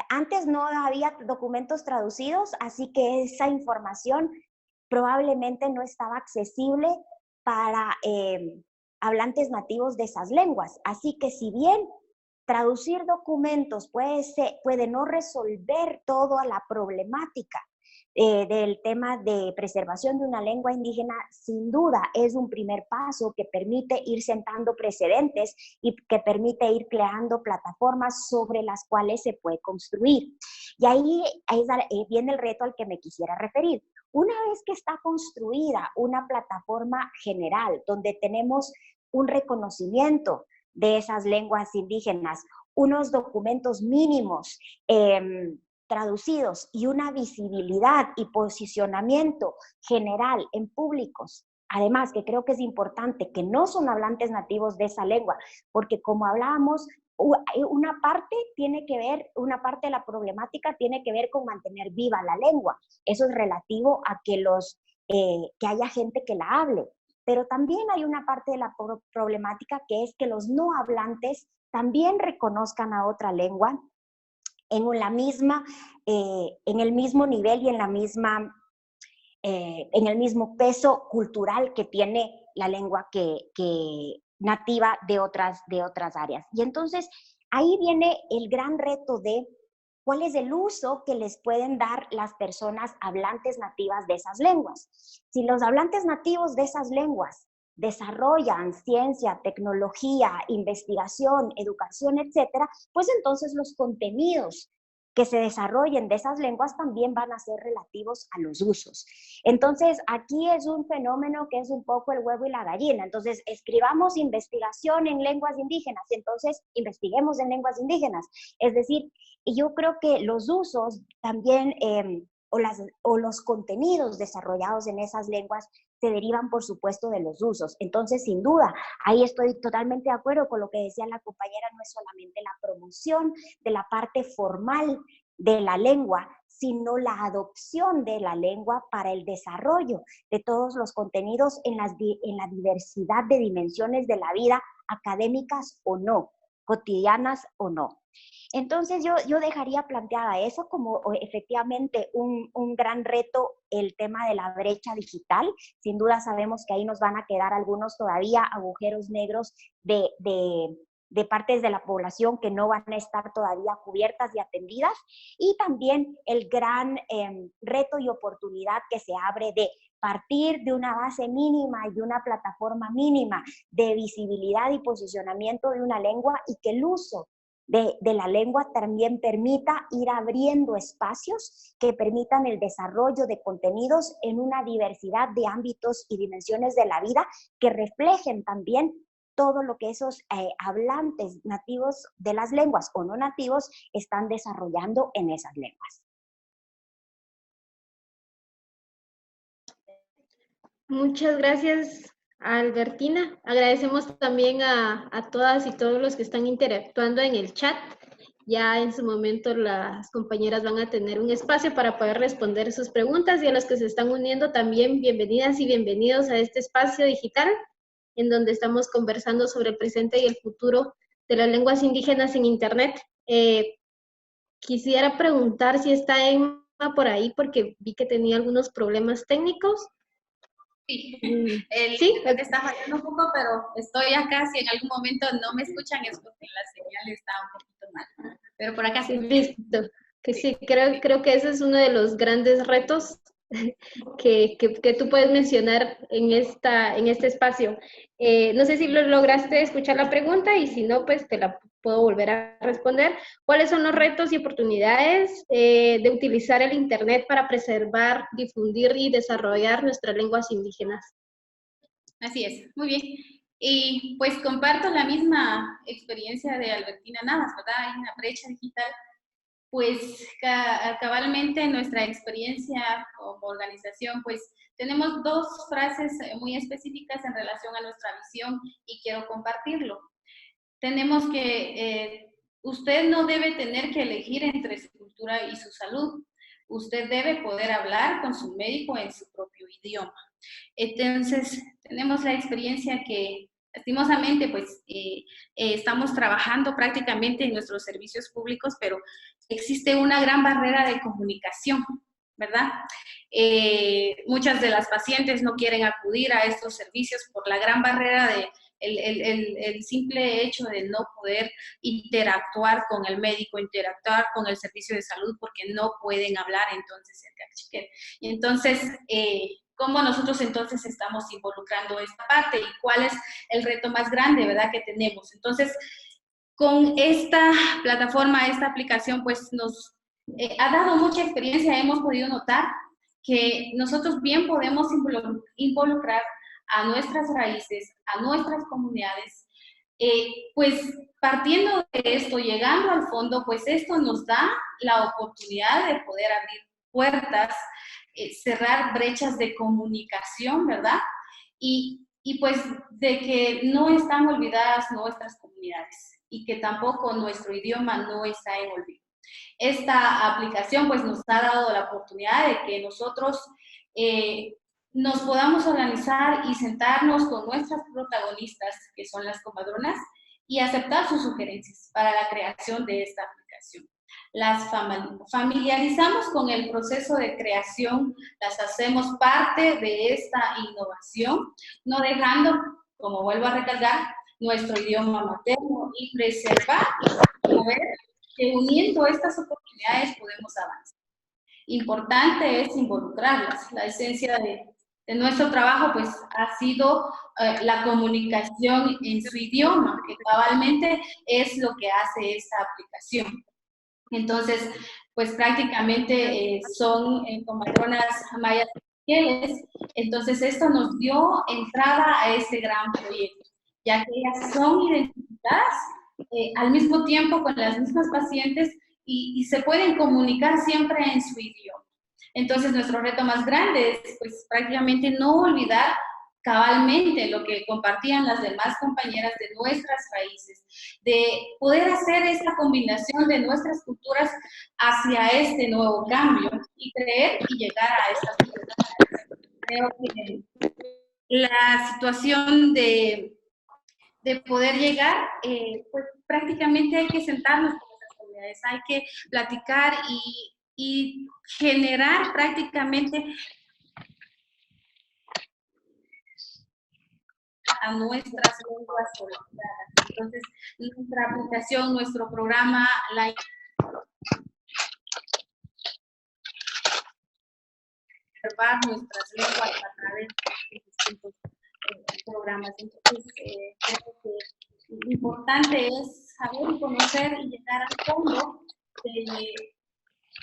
Antes no había documentos traducidos, así que esa información probablemente no estaba accesible para hablantes nativos de esas lenguas. Así que si bien traducir documentos puede no resolver toda la problemática del tema de preservación de una lengua indígena, sin duda es un primer paso que permite ir sentando precedentes y que permite ir creando plataformas sobre las cuales se puede construir. Y ahí viene el reto al que me quisiera referir. Una vez que está construida una plataforma general donde tenemos un reconocimiento de esas lenguas indígenas, unos documentos mínimos traducidos y una visibilidad y posicionamiento general en públicos. Además, que creo que es importante que no son hablantes nativos de esa lengua, porque como hablábamos, una parte de la problemática tiene que ver con mantener viva la lengua. Eso es relativo a que haya gente que la hable. Pero también hay una parte de la problemática que es que los no hablantes también reconozcan a otra lengua en el mismo nivel y en el mismo peso cultural que tiene la lengua que nativa de otras áreas. Y entonces ahí viene el gran reto de cuál es el uso que les pueden dar las personas hablantes nativas de esas lenguas. Si los hablantes nativos de esas lenguas desarrollan ciencia, tecnología, investigación, educación, etcétera, pues entonces los contenidos que se desarrollen de esas lenguas también van a ser relativos a los usos. Entonces, aquí es un fenómeno que es un poco el huevo y la gallina. Entonces, escribamos investigación en lenguas indígenas, entonces investiguemos en lenguas indígenas. Es decir, yo creo que los usos también, o los contenidos desarrollados en esas lenguas se derivan, por supuesto, de los usos. Entonces, sin duda, ahí estoy totalmente de acuerdo con lo que decía la compañera, no es solamente la promoción de la parte formal de la lengua, sino la adopción de la lengua para el desarrollo de todos los contenidos en la diversidad de dimensiones de la vida, académicas o no, cotidianas o no. Entonces yo dejaría planteada eso como efectivamente un gran reto, el tema de la brecha digital. Sin duda sabemos que ahí nos van a quedar algunos todavía agujeros negros de partes de la población que no van a estar todavía cubiertas y atendidas. Y también el gran reto y oportunidad que se abre de partir de una base mínima y de una plataforma mínima de visibilidad y posicionamiento de una lengua, y que el uso de la lengua también permita ir abriendo espacios que permitan el desarrollo de contenidos en una diversidad de ámbitos y dimensiones de la vida que reflejen también todo lo que esos hablantes nativos de las lenguas o no nativos están desarrollando en esas lenguas. Muchas gracias, Albertina. Agradecemos también a todas y todos los que están interactuando en el chat. Ya en su momento las compañeras van a tener un espacio para poder responder sus preguntas, y a los que se están uniendo también, bienvenidas y bienvenidos a este espacio digital en donde estamos conversando sobre el presente y el futuro de las lenguas indígenas en Internet. Quisiera preguntar si está Emma por ahí, porque vi que tenía algunos problemas técnicos. Sí, ¿Sí? Está fallando un poco, pero estoy acá. Si en algún momento no me escuchan es porque la señal está un poquito mal. Pero por acá sí. Listo. Que sí, creo que ese es uno de los grandes retos que tú puedes mencionar en este espacio. No sé si lograste escuchar la pregunta, y si no, pues te la puedo volver a responder. ¿Cuáles son los retos y oportunidades de utilizar el Internet para preservar, difundir y desarrollar nuestras lenguas indígenas? Así es, muy bien. Y pues comparto la misma experiencia de Albertina Navas, ¿verdad? Hay una brecha digital. Pues cabalmente en nuestra experiencia como organización, pues tenemos dos frases muy específicas en relación a nuestra visión y quiero compartirlo. Tenemos que, usted no debe tener que elegir entre su cultura y su salud. Usted debe poder hablar con su médico en su propio idioma. Entonces, tenemos la experiencia que, lastimosamente, pues estamos trabajando prácticamente en nuestros servicios públicos, pero existe una gran barrera de comunicación, ¿verdad? Muchas de las pacientes no quieren acudir a estos servicios por la gran barrera de el simple hecho de no poder interactuar con el médico, interactuar con el servicio de salud, porque no pueden hablar entonces el cachiquel. Y entonces, ¿cómo nosotros entonces estamos involucrando esta parte y cuál es el reto más grande, verdad, que tenemos? Entonces, con esta plataforma, esta aplicación, pues nos ha dado mucha experiencia. Hemos podido notar que nosotros bien podemos involucrar a nuestras raíces, a nuestras comunidades, pues partiendo de esto, llegando al fondo, pues esto nos da la oportunidad de poder abrir puertas, cerrar brechas de comunicación, ¿verdad? Y pues de que no están olvidadas nuestras comunidades y que tampoco nuestro idioma no está en olvido. Esta aplicación pues nos ha dado la oportunidad de que nosotros nos podamos organizar y sentarnos con nuestras protagonistas, que son las comadronas, y aceptar sus sugerencias para la creación de esta aplicación. Las familiarizamos con el proceso de creación, las hacemos parte de esta innovación, no dejando, como vuelvo a recalcar, nuestro idioma materno, y preservar y ver que uniendo estas oportunidades podemos avanzar. Importante es involucrarlas. La esencia de nuestro trabajo pues ha sido la comunicación en su idioma, que cabalmente es lo que hace esta aplicación. Entonces, pues prácticamente son comadronas mayas fieles. Entonces esto nos dio entrada a este gran proyecto, ya que ellas son identificadas al mismo tiempo con las mismas pacientes y se pueden comunicar siempre en su idioma. Entonces nuestro reto más grande es pues prácticamente no olvidar cabalmente lo que compartían las demás compañeras de nuestras raíces, de poder hacer esta combinación de nuestras culturas hacia este nuevo cambio y creer y llegar a estas comunidades. Creo que la situación de poder llegar, pues prácticamente hay que sentarnos con nuestras comunidades, hay que platicar y generar prácticamente a nuestras lenguas olvidadas. Entonces, nuestra aplicación, nuestro programa, la preservar nuestras lenguas a través de distintos programas. Entonces, creo que lo importante es saber y conocer y llegar al fondo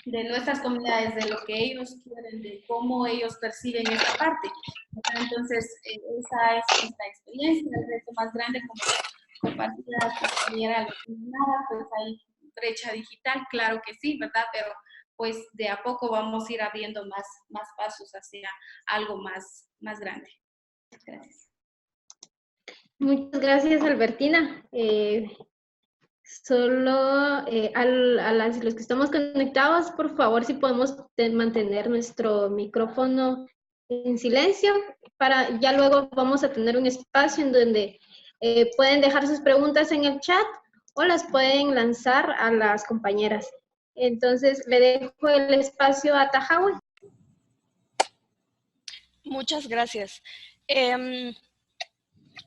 de nuestras comunidades, de lo que ellos quieren, de cómo ellos perciben esta parte. Entonces, esa es nuestra experiencia, el reto más grande, como compartía la compañera nada, pues hay brecha digital, claro que sí, ¿verdad? Pero pues de a poco vamos a ir abriendo más pasos hacia algo más grande. Gracias. Muchas gracias, Albertina. Solo los que estamos conectados, por favor, si podemos mantener nuestro micrófono en silencio, para ya luego vamos a tener un espacio en donde pueden dejar sus preguntas en el chat o las pueden lanzar a las compañeras. Entonces, le dejo el espacio a Tahawi. Muchas gracias.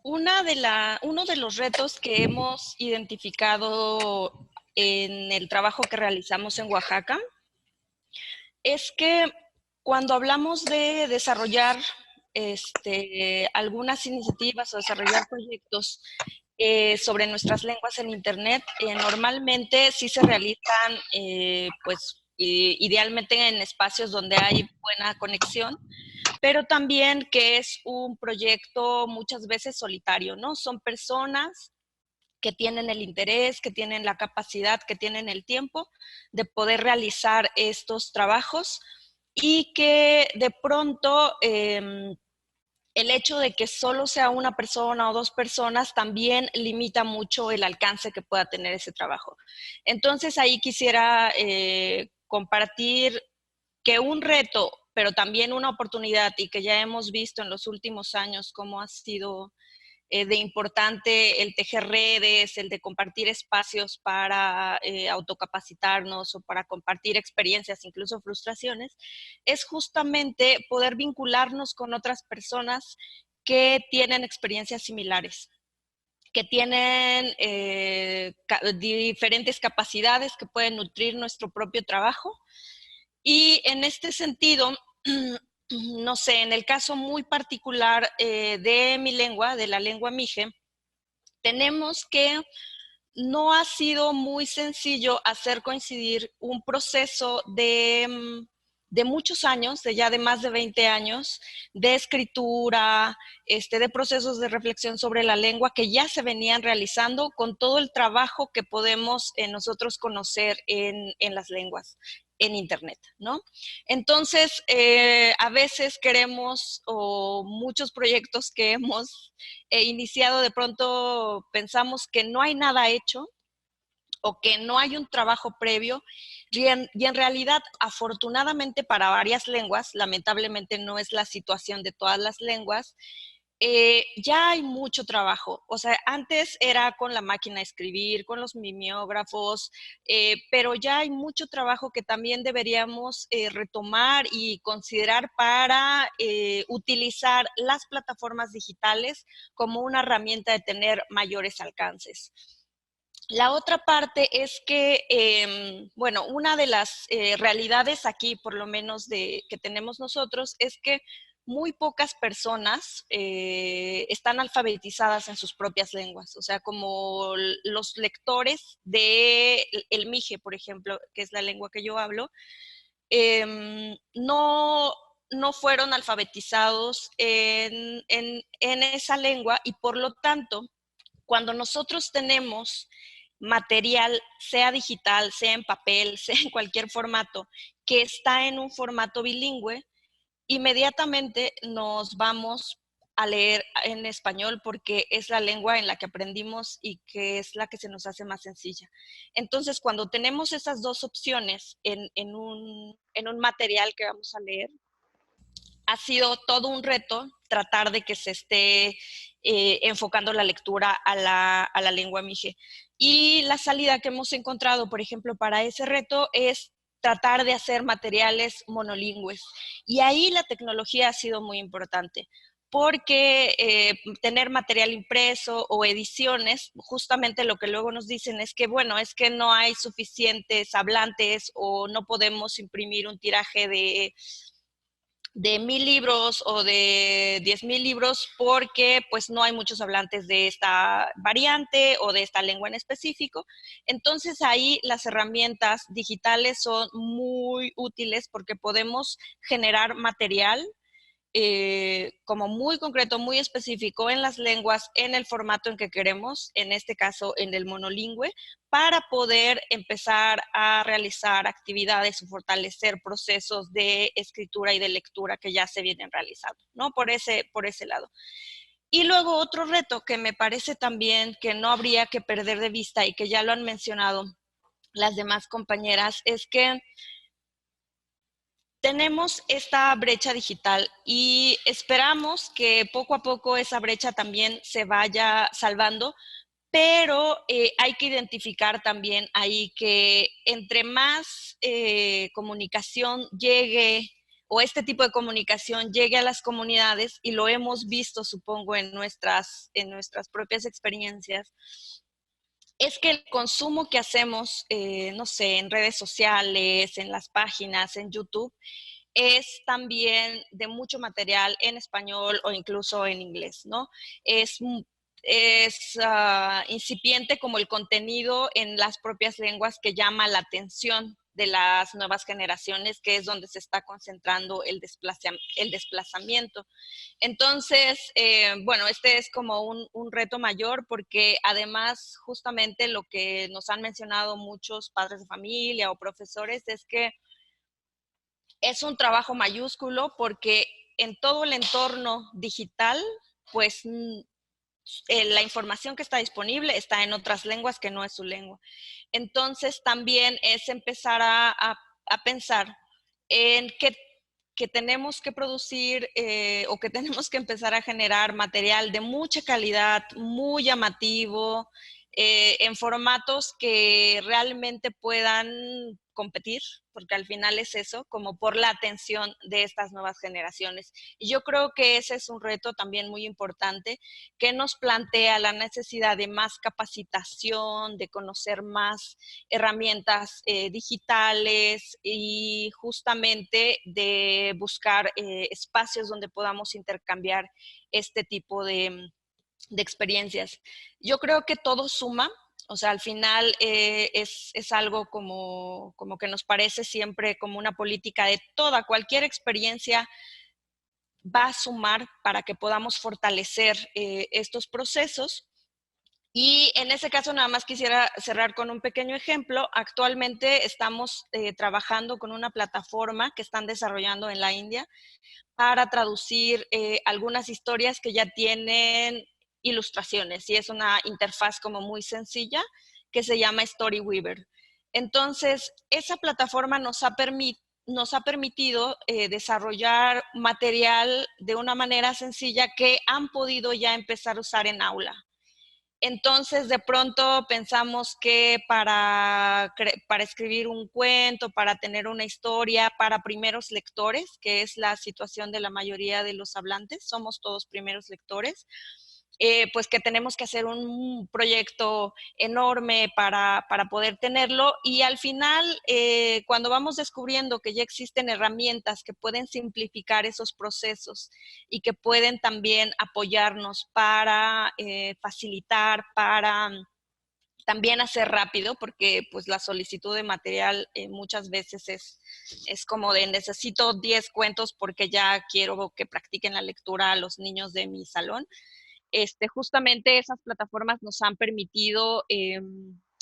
Uno de los retos que hemos identificado en el trabajo que realizamos en Oaxaca es que cuando hablamos de desarrollar algunas iniciativas o desarrollar proyectos sobre nuestras lenguas en Internet, normalmente sí se realizan, pues, idealmente en espacios donde hay buena conexión, pero también que es un proyecto muchas veces solitario, ¿no? Son personas que tienen el interés, que tienen la capacidad, que tienen el tiempo de poder realizar estos trabajos y que de pronto el hecho de que solo sea una persona o dos personas también limita mucho el alcance que pueda tener ese trabajo. Entonces ahí quisiera compartir que un reto, pero también una oportunidad y que ya hemos visto en los últimos años cómo ha sido de importante el tejer redes, el de compartir espacios para autocapacitarnos o para compartir experiencias, incluso frustraciones, es justamente poder vincularnos con otras personas que tienen experiencias similares, que tienen diferentes capacidades que pueden nutrir nuestro propio trabajo. Y en este sentido, no sé, en el caso muy particular de mi lengua, de la lengua mije, tenemos que no ha sido muy sencillo hacer coincidir un proceso de muchos años, de ya de más de 20 años, de escritura, de procesos de reflexión sobre la lengua que ya se venían realizando con todo el trabajo que podemos nosotros conocer en las lenguas en Internet, ¿no? Entonces, a veces queremos, o muchos proyectos que hemos iniciado, de pronto pensamos que no hay nada hecho o que no hay un trabajo previo, y en realidad, afortunadamente para varias lenguas, lamentablemente no es la situación de todas las lenguas, ya hay mucho trabajo. O sea, antes era con la máquina de escribir, con los mimeógrafos, pero ya hay mucho trabajo que también deberíamos retomar y considerar para utilizar las plataformas digitales como una herramienta de tener mayores alcances. La otra parte es que, bueno, una de las realidades aquí, por lo menos que tenemos nosotros, es que muy pocas personas están alfabetizadas en sus propias lenguas. O sea, como los lectores de el Mije, por ejemplo, que es la lengua que yo hablo, no fueron alfabetizados en esa lengua, y por lo tanto, cuando nosotros tenemos material, sea digital, sea en papel, sea en cualquier formato, que está en un formato bilingüe, inmediatamente nos vamos a leer en español porque es la lengua en la que aprendimos y que es la que se nos hace más sencilla. Entonces, cuando tenemos esas dos opciones en un material que vamos a leer, ha sido todo un reto tratar de que se esté enfocando la lectura a la lengua mije. Y la salida que hemos encontrado, por ejemplo, para ese reto es tratar de hacer materiales monolingües. Y ahí la tecnología ha sido muy importante, porque tener material impreso o ediciones, justamente lo que luego nos dicen es que, bueno, es que no hay suficientes hablantes o no podemos imprimir un tiraje de 1000 libros o de 10,000 libros porque pues no hay muchos hablantes de esta variante o de esta lengua en específico. Entonces ahí las herramientas digitales son muy útiles porque podemos generar material como muy concreto, muy específico en las lenguas, en el formato en que queremos, en este caso en el monolingüe, para poder empezar a realizar actividades o fortalecer procesos de escritura y de lectura que ya se vienen realizando, ¿no? Por ese lado. Y luego otro reto que me parece también que no habría que perder de vista y que ya lo han mencionado las demás compañeras, es que tenemos esta brecha digital y esperamos que poco a poco esa brecha también se vaya salvando, pero hay que identificar también ahí que entre más comunicación llegue o este tipo de comunicación llegue a las comunidades, y lo hemos visto, supongo, en nuestras propias experiencias, es que el consumo que hacemos, no sé, en redes sociales, en las páginas, en YouTube, es también de mucho material en español o incluso en inglés, ¿no? Es, es incipiente como el contenido en las propias lenguas que llama la atención de las nuevas generaciones, que es donde se está concentrando el desplazamiento. Entonces, bueno, este es como un reto mayor porque además justamente lo que nos han mencionado muchos padres de familia o profesores es que es un trabajo mayúsculo porque en todo el entorno digital, pues la información que está disponible está en otras lenguas que no es su lengua. Entonces también es empezar a pensar en que tenemos que producir o que tenemos que empezar a generar material de mucha calidad, muy llamativo, en formatos que realmente puedan competir, porque al final es eso, como por la atención de estas nuevas generaciones. Y yo creo que ese es un reto también muy importante que nos plantea la necesidad de más capacitación, de conocer más herramientas digitales y justamente de buscar espacios donde podamos intercambiar este tipo de experiencias. Yo creo que todo suma, o sea, al final es algo como que nos parece siempre como una política de cualquier experiencia va a sumar para que podamos fortalecer estos procesos. Y en ese caso nada más quisiera cerrar con un pequeño ejemplo. Actualmente estamos trabajando con una plataforma que están desarrollando en la India para traducir algunas historias que ya tienen ilustraciones, y es una interfaz como muy sencilla que se llama Storyweaver. Entonces, esa plataforma nos ha permitido desarrollar material de una manera sencilla que han podido ya empezar a usar en aula. Entonces, de pronto pensamos que para escribir un cuento, para tener una historia, para primeros lectores, que es la situación de la mayoría de los hablantes, somos todos primeros lectores, pues que tenemos que hacer un proyecto enorme para poder tenerlo, y al final, cuando vamos descubriendo que ya existen herramientas que pueden simplificar esos procesos y que pueden también apoyarnos para facilitar, para también hacer rápido, porque pues la solicitud de material muchas veces es como de necesito 10 cuentos porque ya quiero que practiquen la lectura a los niños de mi salón. Justamente esas plataformas nos han permitido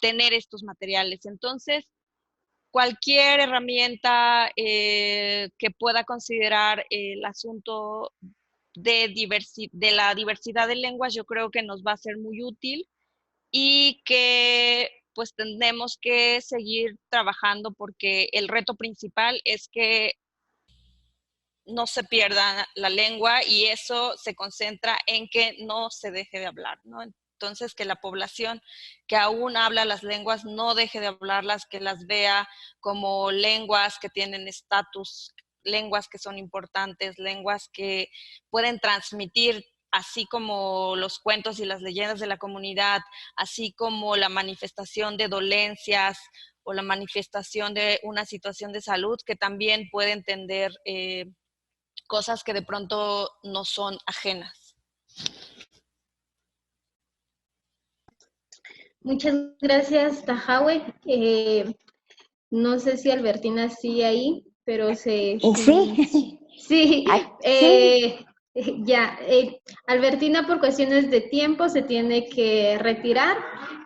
tener estos materiales. Entonces, cualquier herramienta que pueda considerar el asunto de la diversidad de lenguas, yo creo que nos va a ser muy útil, y que pues tenemos que seguir trabajando porque el reto principal es que no se pierda la lengua, y eso se concentra en que no se deje de hablar, ¿no? Entonces, que la población que aún habla las lenguas no deje de hablarlas, que las vea como lenguas que tienen estatus, lenguas que son importantes, lenguas que pueden transmitir, así como los cuentos y las leyendas de la comunidad, así como la manifestación de dolencias o la manifestación de una situación de salud, que también puede entender cosas que de pronto no son ajenas. Muchas gracias, Tahawe. No sé si Albertina sigue ahí, pero Sí, sí, sí. ya. Albertina, por cuestiones de tiempo, se tiene que retirar.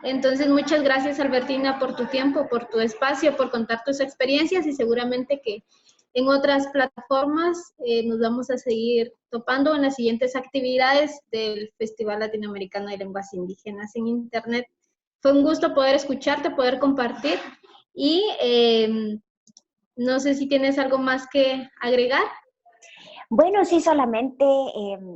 Entonces, muchas gracias, Albertina, por tu tiempo, por tu espacio, por contar tus experiencias, y seguramente que en otras plataformas nos vamos a seguir topando en las siguientes actividades del Festival Latinoamericano de Lenguas Indígenas en Internet. Fue un gusto poder escucharte, poder compartir, y no sé si tienes algo más que agregar. Bueno, sí, solamente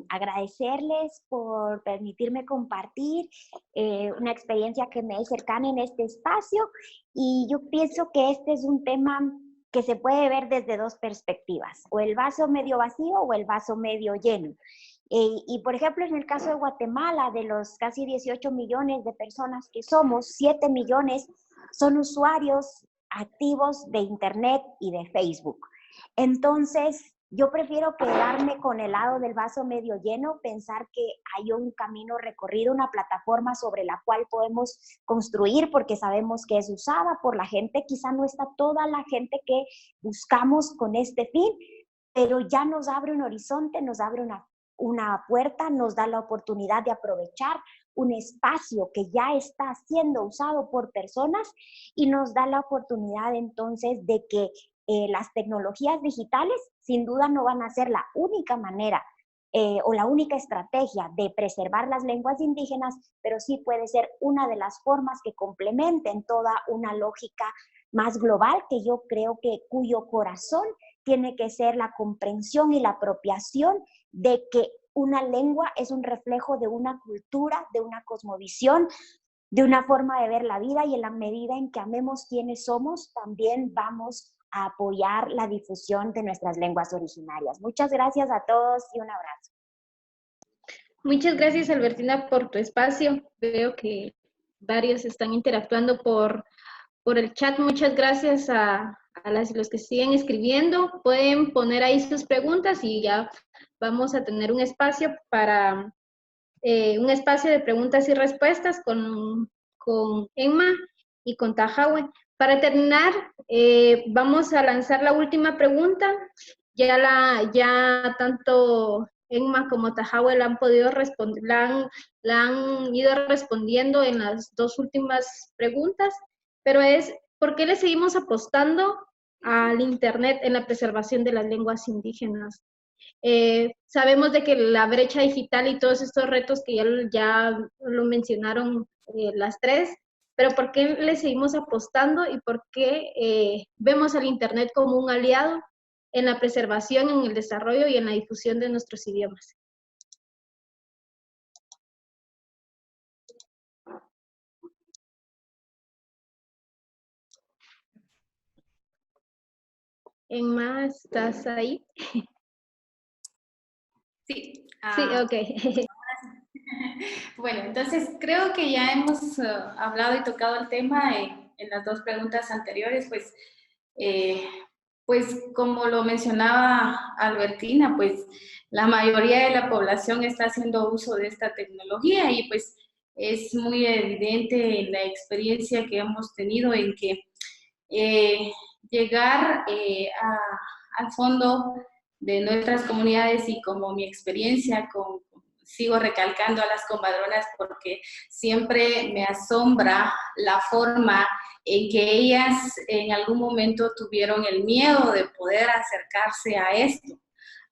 agradecerles por permitirme compartir una experiencia que me es cercana en este espacio, y yo pienso que este es un tema que se puede ver desde dos perspectivas, o el vaso medio vacío o el vaso medio lleno. Y por ejemplo, en el caso de Guatemala, de los casi 18 millones de personas que somos, 7 millones son usuarios activos de Internet y de Facebook. Entonces, yo prefiero quedarme con el lado del vaso medio lleno, pensar que hay un camino recorrido, una plataforma sobre la cual podemos construir, porque sabemos que es usada por la gente. Quizá no está toda la gente que buscamos con este fin, pero ya nos abre un horizonte, nos abre una puerta, nos da la oportunidad de aprovechar un espacio que ya está siendo usado por personas, y nos da la oportunidad entonces de que las tecnologías digitales sin duda no van a ser la única manera o la única estrategia de preservar las lenguas indígenas, pero sí puede ser una de las formas que complementen toda una lógica más global, que yo creo que cuyo corazón tiene que ser la comprensión y la apropiación de que una lengua es un reflejo de una cultura, de una cosmovisión, de una forma de ver la vida, y en la medida en que amemos quienes somos, también vamos a apoyar la difusión de nuestras lenguas originarias. Muchas gracias a todos y un abrazo. Muchas gracias, Albertina, por tu espacio. Veo que varios están interactuando por el chat. Muchas gracias a las y los que siguen escribiendo. Pueden poner ahí sus preguntas y ya vamos a tener un espacio para un espacio de preguntas y respuestas con Emma y con Tahawe. Para terminar, vamos a lanzar la última pregunta. Ya tanto Emma como Tahawe la han podido responder, la han ido respondiendo en las dos últimas preguntas, pero es, ¿por qué le seguimos apostando al Internet en la preservación de las lenguas indígenas? Sabemos de que la brecha digital y todos estos retos que ya lo mencionaron las tres, pero ¿por qué le seguimos apostando y por qué vemos al Internet como un aliado en la preservación, en el desarrollo y en la difusión de nuestros idiomas? Emma, ¿estás ahí? Sí. Sí, ok. Bueno, entonces creo que ya hemos hablado y tocado el tema en las dos preguntas anteriores, pues como lo mencionaba Albertina, pues la mayoría de la población está haciendo uso de esta tecnología y pues es muy evidente en la experiencia que hemos tenido en que eh, llegar al fondo de nuestras comunidades y como mi experiencia sigo recalcando a las comadronas porque siempre me asombra la forma en que ellas en algún momento tuvieron el miedo de poder acercarse a esto,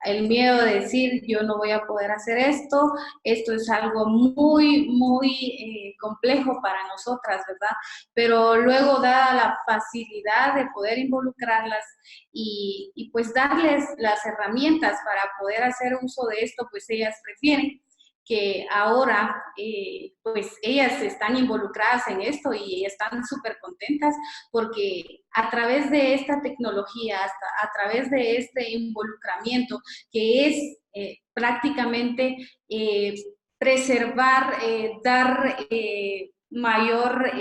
el miedo de decir yo no voy a poder hacer esto, esto es algo muy complejo para nosotras, ¿verdad? Pero luego dada la facilidad de poder involucrarlas y pues darles las herramientas para poder hacer uso de esto, pues ellas prefieren que ahora pues ellas están involucradas en esto y están súper contentas porque a través de esta tecnología, a través de este involucramiento que es prácticamente preservar, dar mayor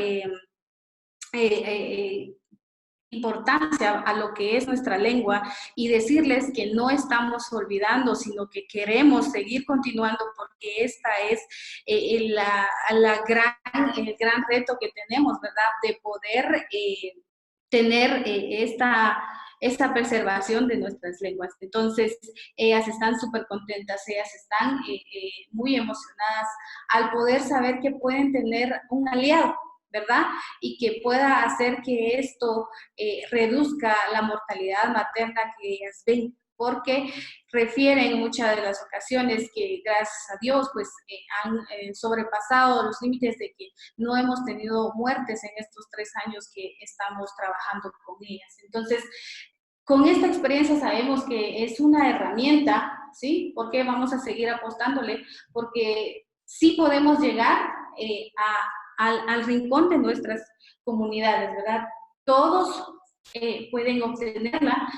importancia a lo que es nuestra lengua y decirles que no estamos olvidando, sino que queremos seguir continuando porque esta es el gran reto que tenemos, ¿verdad? De poder tener esta preservación de nuestras lenguas. Entonces, ellas están súper contentas, ellas están muy emocionadas al poder saber que pueden tener un aliado, ¿verdad? Y que pueda hacer que esto reduzca la mortalidad materna que ellas ven, porque refieren en muchas de las ocasiones que gracias a Dios pues han sobrepasado los límites de que no hemos tenido muertes en estos 3 años que estamos trabajando con ellas. Entonces, con esta experiencia sabemos que es una herramienta, ¿sí? Porque vamos a seguir apostándole, porque sí podemos llegar al rincón de nuestras comunidades, ¿verdad? Todos pueden obtenerla.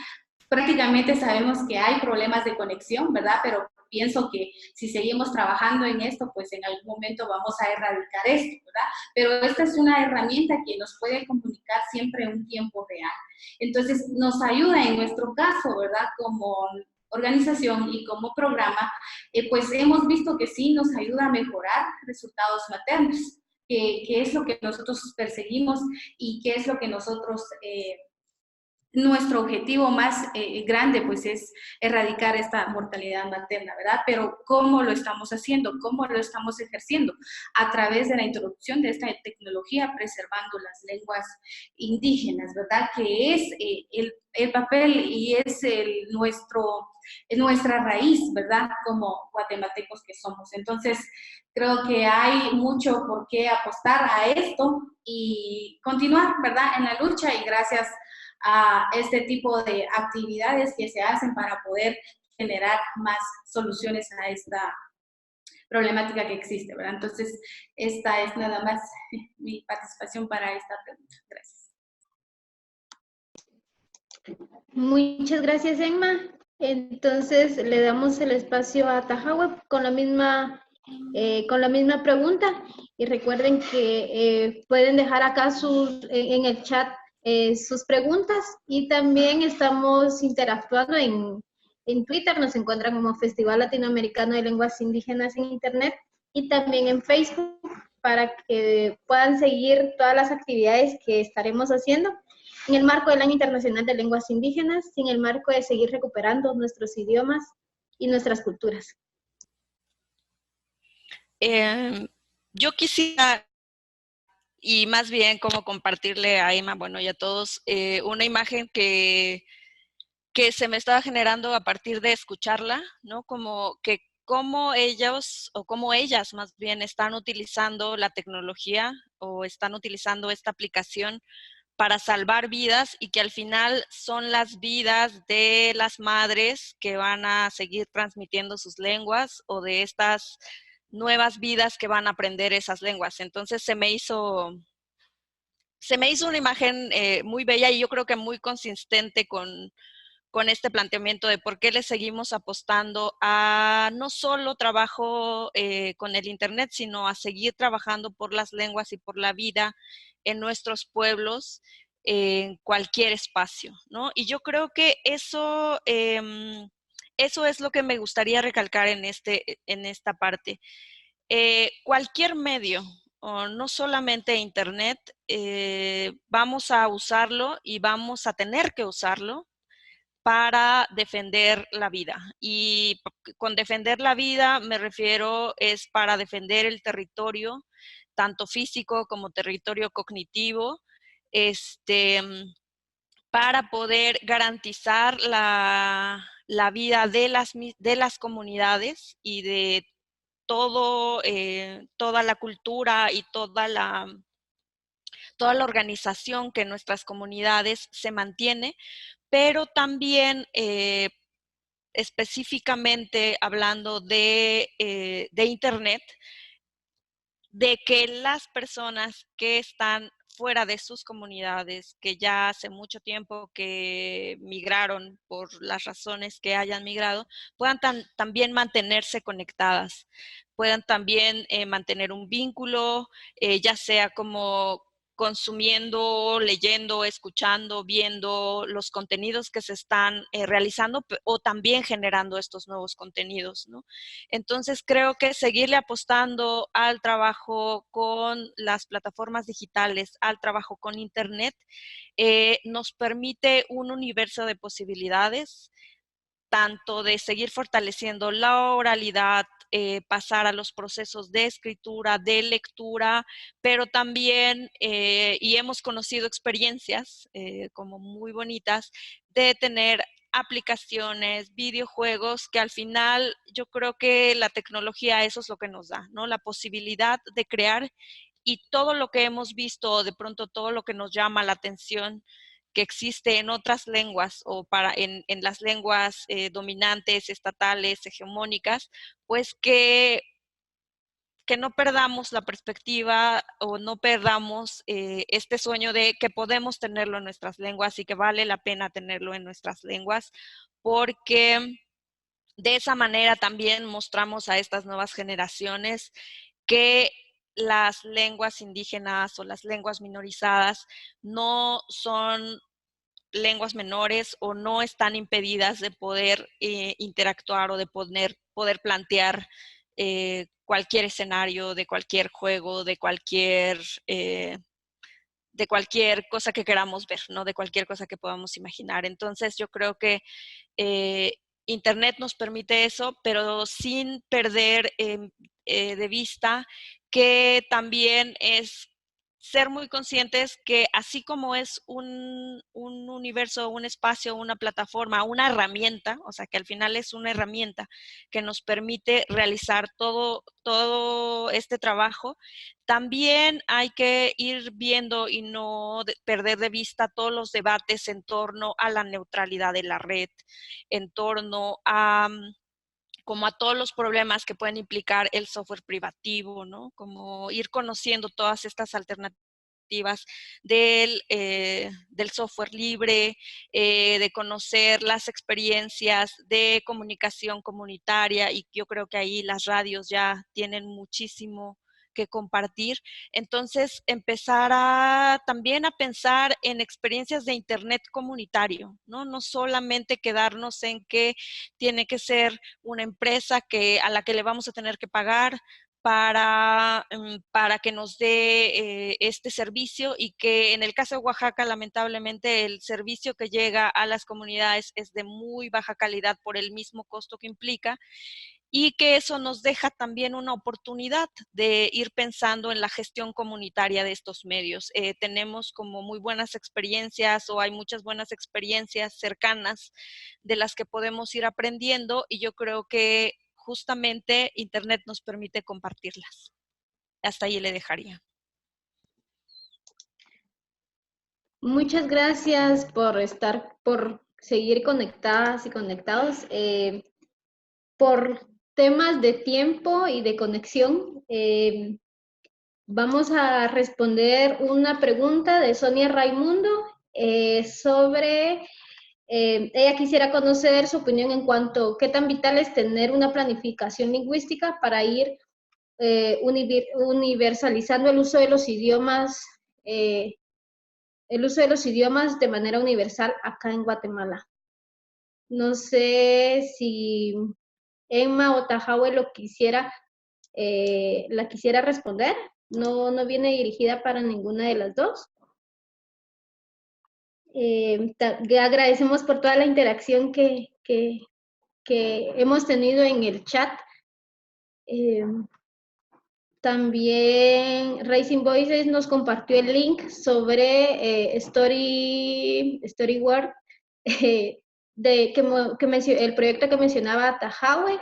Prácticamente sabemos que hay problemas de conexión, ¿verdad? Pero pienso que si seguimos trabajando en esto, pues en algún momento vamos a erradicar esto, ¿verdad? Pero esta es una herramienta que nos puede comunicar siempre en un tiempo real. Entonces, nos ayuda en nuestro caso, ¿verdad? Como organización y como programa, pues hemos visto que sí nos ayuda a mejorar resultados maternos, que es lo que nosotros perseguimos y que es lo que nosotros nuestro objetivo más grande pues es erradicar esta mortalidad materna, ¿verdad? Pero ¿cómo lo estamos haciendo? ¿Cómo lo estamos ejerciendo? A través de la introducción de esta tecnología preservando las lenguas indígenas, ¿verdad? Que es el papel y es nuestra raíz, ¿verdad? Como guatemaltecos que somos. Entonces, creo que hay mucho por qué apostar a esto y continuar, ¿verdad? En la lucha y gracias a este tipo de actividades que se hacen para poder generar más soluciones a esta problemática que existe, ¿verdad? Entonces, esta es nada más mi participación para esta pregunta. Gracias. Muchas gracias, Emma. Entonces, le damos el espacio a Tahawe con la misma pregunta. Y recuerden que pueden dejar acá en el chat sus preguntas y también estamos interactuando en Twitter, nos encuentran como Festival Latinoamericano de Lenguas Indígenas en Internet y también en Facebook para que puedan seguir todas las actividades que estaremos haciendo en el marco del Año Internacional de Lenguas Indígenas y en el marco de seguir recuperando nuestros idiomas y nuestras culturas. Yo quisiera, y más bien como compartirle a Emma, bueno, y a todos, una imagen que se me estaba generando a partir de escucharla, ¿no? Como que cómo ellos, o cómo ellas más bien, están utilizando la tecnología o están utilizando esta aplicación para salvar vidas y que al final son las vidas de las madres que van a seguir transmitiendo sus lenguas o de estas nuevas vidas que van a aprender esas lenguas. Entonces se me hizo una imagen muy bella y yo creo que muy consistente con con este planteamiento de por qué le seguimos apostando a no solo trabajo con el Internet, sino a seguir trabajando por las lenguas y por la vida en nuestros pueblos, en cualquier espacio, ¿no? Y yo creo que eso es lo que me gustaría recalcar en esta parte. Cualquier medio, o no solamente Internet, vamos a usarlo y vamos a tener que usarlo para defender la vida. Y con defender la vida me refiero es para defender el territorio, tanto físico como territorio cognitivo, para poder garantizar la vida de las comunidades y de toda la cultura y toda la organización que en nuestras comunidades se mantiene, pero también específicamente hablando de Internet, de que las personas que están fuera de sus comunidades, que ya hace mucho tiempo que migraron por las razones que hayan migrado, puedan también mantenerse conectadas, puedan también mantener un vínculo, ya sea como consumiendo, leyendo, escuchando, viendo los contenidos que se están realizando o también generando estos nuevos contenidos, ¿no? Entonces creo que seguirle apostando al trabajo con las plataformas digitales, al trabajo con Internet, nos permite un universo de posibilidades, tanto de seguir fortaleciendo la oralidad, pasar a los procesos de escritura, de lectura, pero también, y hemos conocido experiencias como muy bonitas, de tener aplicaciones, videojuegos, que al final yo creo que la tecnología eso es lo que nos da, ¿no? La posibilidad de crear, y todo lo que hemos visto, de pronto todo lo que nos llama la atención que existe en otras lenguas o en las lenguas dominantes, estatales, hegemónicas, pues que no perdamos la perspectiva o no perdamos este sueño de que podemos tenerlo en nuestras lenguas y que vale la pena tenerlo en nuestras lenguas, porque de esa manera también mostramos a estas nuevas generaciones que las lenguas indígenas o las lenguas minorizadas no son lenguas menores o no están impedidas de poder interactuar o de poder plantear cualquier escenario, de cualquier juego, de cualquier cosa que queramos ver, ¿no? De cualquier cosa que podamos imaginar. Entonces yo creo que Internet nos permite eso, pero sin perder de vista que también es ser muy conscientes que así como es un universo, un espacio, una plataforma, una herramienta, o sea que al final es una herramienta que nos permite realizar todo este trabajo, también hay que ir viendo y no perder de vista todos los debates en torno a la neutralidad de la red, en torno a como a todos los problemas que pueden implicar el software privativo, ¿no? Como ir conociendo todas estas alternativas del software libre, de conocer las experiencias de comunicación comunitaria, y yo creo que ahí las radios ya tienen muchísimo que compartir. Entonces, empezar también a pensar en experiencias de Internet comunitario, ¿no? No solamente quedarnos en que tiene que ser una empresa a la que le vamos a tener que pagar para que nos dé este servicio, y que en el caso de Oaxaca, lamentablemente, el servicio que llega a las comunidades es de muy baja calidad por el mismo costo que implica, y que eso nos deja también una oportunidad de ir pensando en la gestión comunitaria de estos medios. Tenemos como muy buenas experiencias, o hay muchas buenas experiencias cercanas de las que podemos ir aprendiendo, y yo creo que justamente Internet nos permite compartirlas. Hasta ahí le dejaría. Muchas gracias por seguir conectadas y conectados. Por temas de tiempo y de conexión, vamos a responder una pregunta de Sonia Raimundo sobre Ella quisiera conocer su opinión en cuanto a qué tan vital es tener una planificación lingüística para ir universalizando el uso de los idiomas, de manera universal acá en Guatemala. No sé si Emma o Tahawe la quisiera responder. No viene dirigida para ninguna de las dos. Agradecemos por toda la interacción que hemos tenido en el chat. También Raising Voices nos compartió el link sobre StoryWord, el proyecto que mencionaba Tahawe.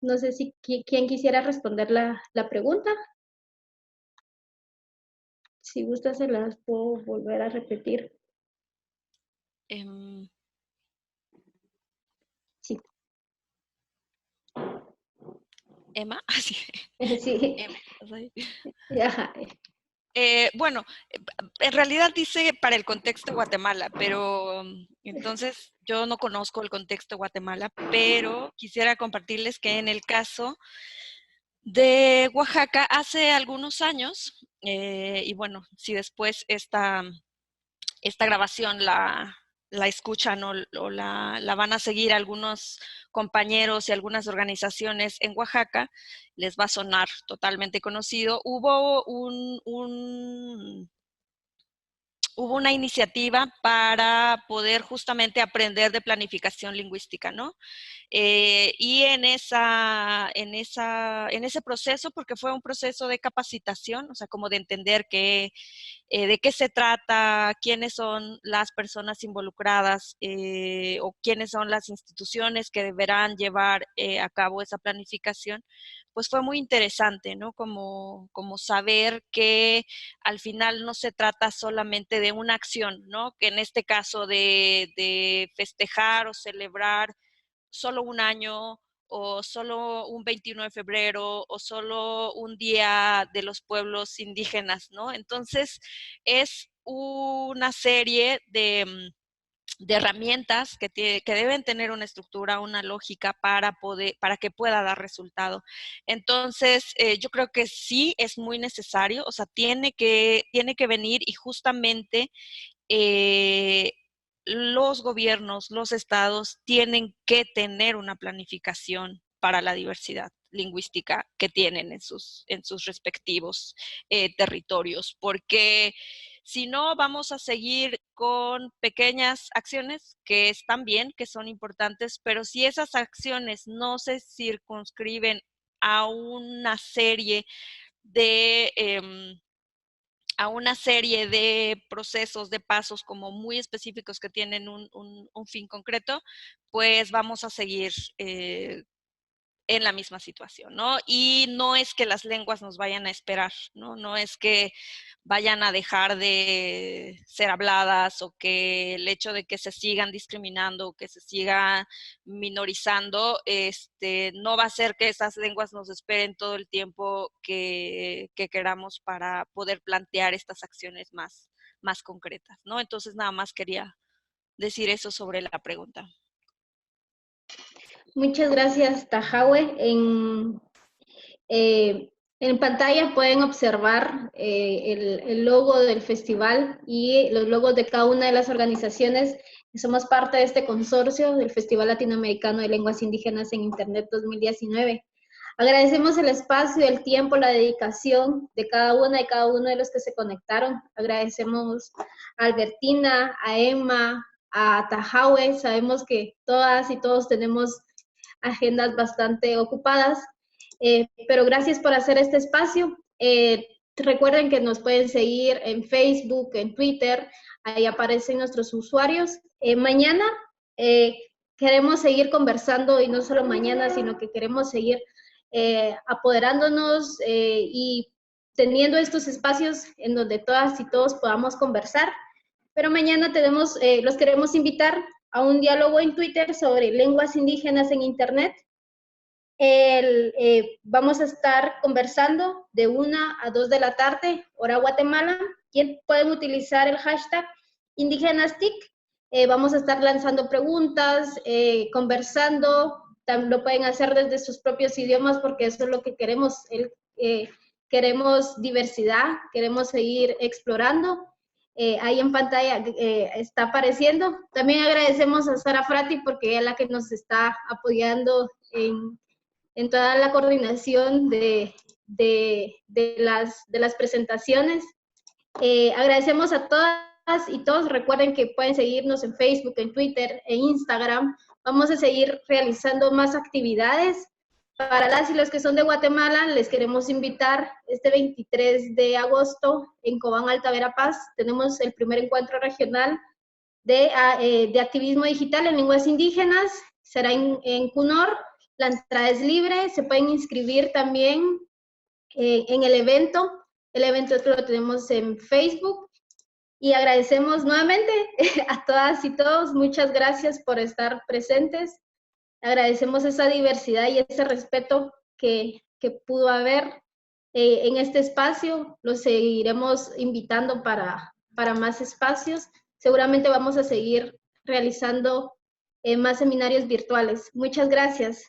No sé si quién quisiera responder la pregunta. Si gusta, se las puedo volver a repetir. Sí. Emma, sí. Sí. Emma, Ajá. Bueno, en realidad dice para el contexto de Guatemala, pero entonces yo no conozco el contexto de Guatemala, pero quisiera compartirles que en el caso de Oaxaca hace algunos años, y bueno, si después esta grabación la escuchan o la van a seguir algunos compañeros y algunas organizaciones en Oaxaca, les va a sonar totalmente conocido. Hubo una iniciativa para poder justamente aprender de planificación lingüística, ¿no? Y en ese proceso, porque fue un proceso de capacitación, o sea, como de entender de qué se trata, quiénes son las personas involucradas o quiénes son las instituciones que deberán llevar a cabo esa planificación, pues fue muy interesante, ¿no? Como saber que al final no se trata solamente de una acción, ¿no? Que en este caso de festejar o celebrar solo un año o solo un 21 de febrero o solo un día de los pueblos indígenas, ¿no? Entonces es una serie de herramientas que deben tener una estructura, una lógica para que pueda dar resultado. Entonces, yo creo que sí es muy necesario, o sea, tiene que venir y justamente los gobiernos, los estados tienen que tener una planificación para la diversidad lingüística que tienen en sus respectivos territorios, porque si no vamos a seguir con pequeñas acciones que están bien, que son importantes, pero si esas acciones no se circunscriben a una serie de procesos, de pasos como muy específicos que tienen un fin concreto, pues vamos a seguir en la misma situación, ¿no? Y no es que las lenguas nos vayan a esperar, ¿no? No es que vayan a dejar de ser habladas o que el hecho de que se sigan discriminando o que se siga minorizando, no va a hacer que esas lenguas nos esperen todo el tiempo que queramos para poder plantear estas acciones más concretas, ¿no? Entonces, nada más quería decir eso sobre la pregunta. Muchas gracias, Tahawe. En pantalla pueden observar el logo del festival y los logos de cada una de las organizaciones que somos parte de este consorcio del Festival Latinoamericano de Lenguas Indígenas en Internet 2019. Agradecemos el espacio, el tiempo, la dedicación de cada una y cada uno de los que se conectaron. Agradecemos a Albertina, a Emma, a Tahawe. Sabemos que todas y todos tenemos agendas bastante ocupadas, pero gracias por hacer este espacio. Recuerden que nos pueden seguir en Facebook, en Twitter, ahí aparecen nuestros usuarios. Mañana queremos seguir conversando, y no solo mañana, sino que queremos seguir apoderándonos y teniendo estos espacios en donde todas y todos podamos conversar. Pero mañana los queremos invitar a un diálogo en Twitter sobre lenguas indígenas en Internet. Vamos a estar conversando de 1 a 2 de la tarde, hora Guatemala. Pueden utilizar el hashtag IndígenasTIC Vamos a estar lanzando preguntas, conversando, también lo pueden hacer desde sus propios idiomas porque eso es lo que queremos. Queremos diversidad, queremos seguir explorando. Ahí en pantalla está apareciendo. También agradecemos a Sara Frati porque ella es la que nos está apoyando en toda la coordinación de las presentaciones. Agradecemos a todas y todos. Recuerden que pueden seguirnos en Facebook, en Twitter, en Instagram. Vamos a seguir realizando más actividades. Para las y los que son de Guatemala, les queremos invitar este 23 de agosto en Cobán, Alta Verapaz. Tenemos el primer encuentro regional de activismo digital en lenguas indígenas. Será en Cunor. La entrada es libre. Se pueden inscribir también en el evento. El evento lo tenemos en Facebook. Y agradecemos nuevamente a todas y todos. Muchas gracias por estar presentes. Agradecemos esa diversidad y ese respeto que pudo haber en este espacio. Los seguiremos invitando para más espacios. Seguramente vamos a seguir realizando más seminarios virtuales. Muchas gracias.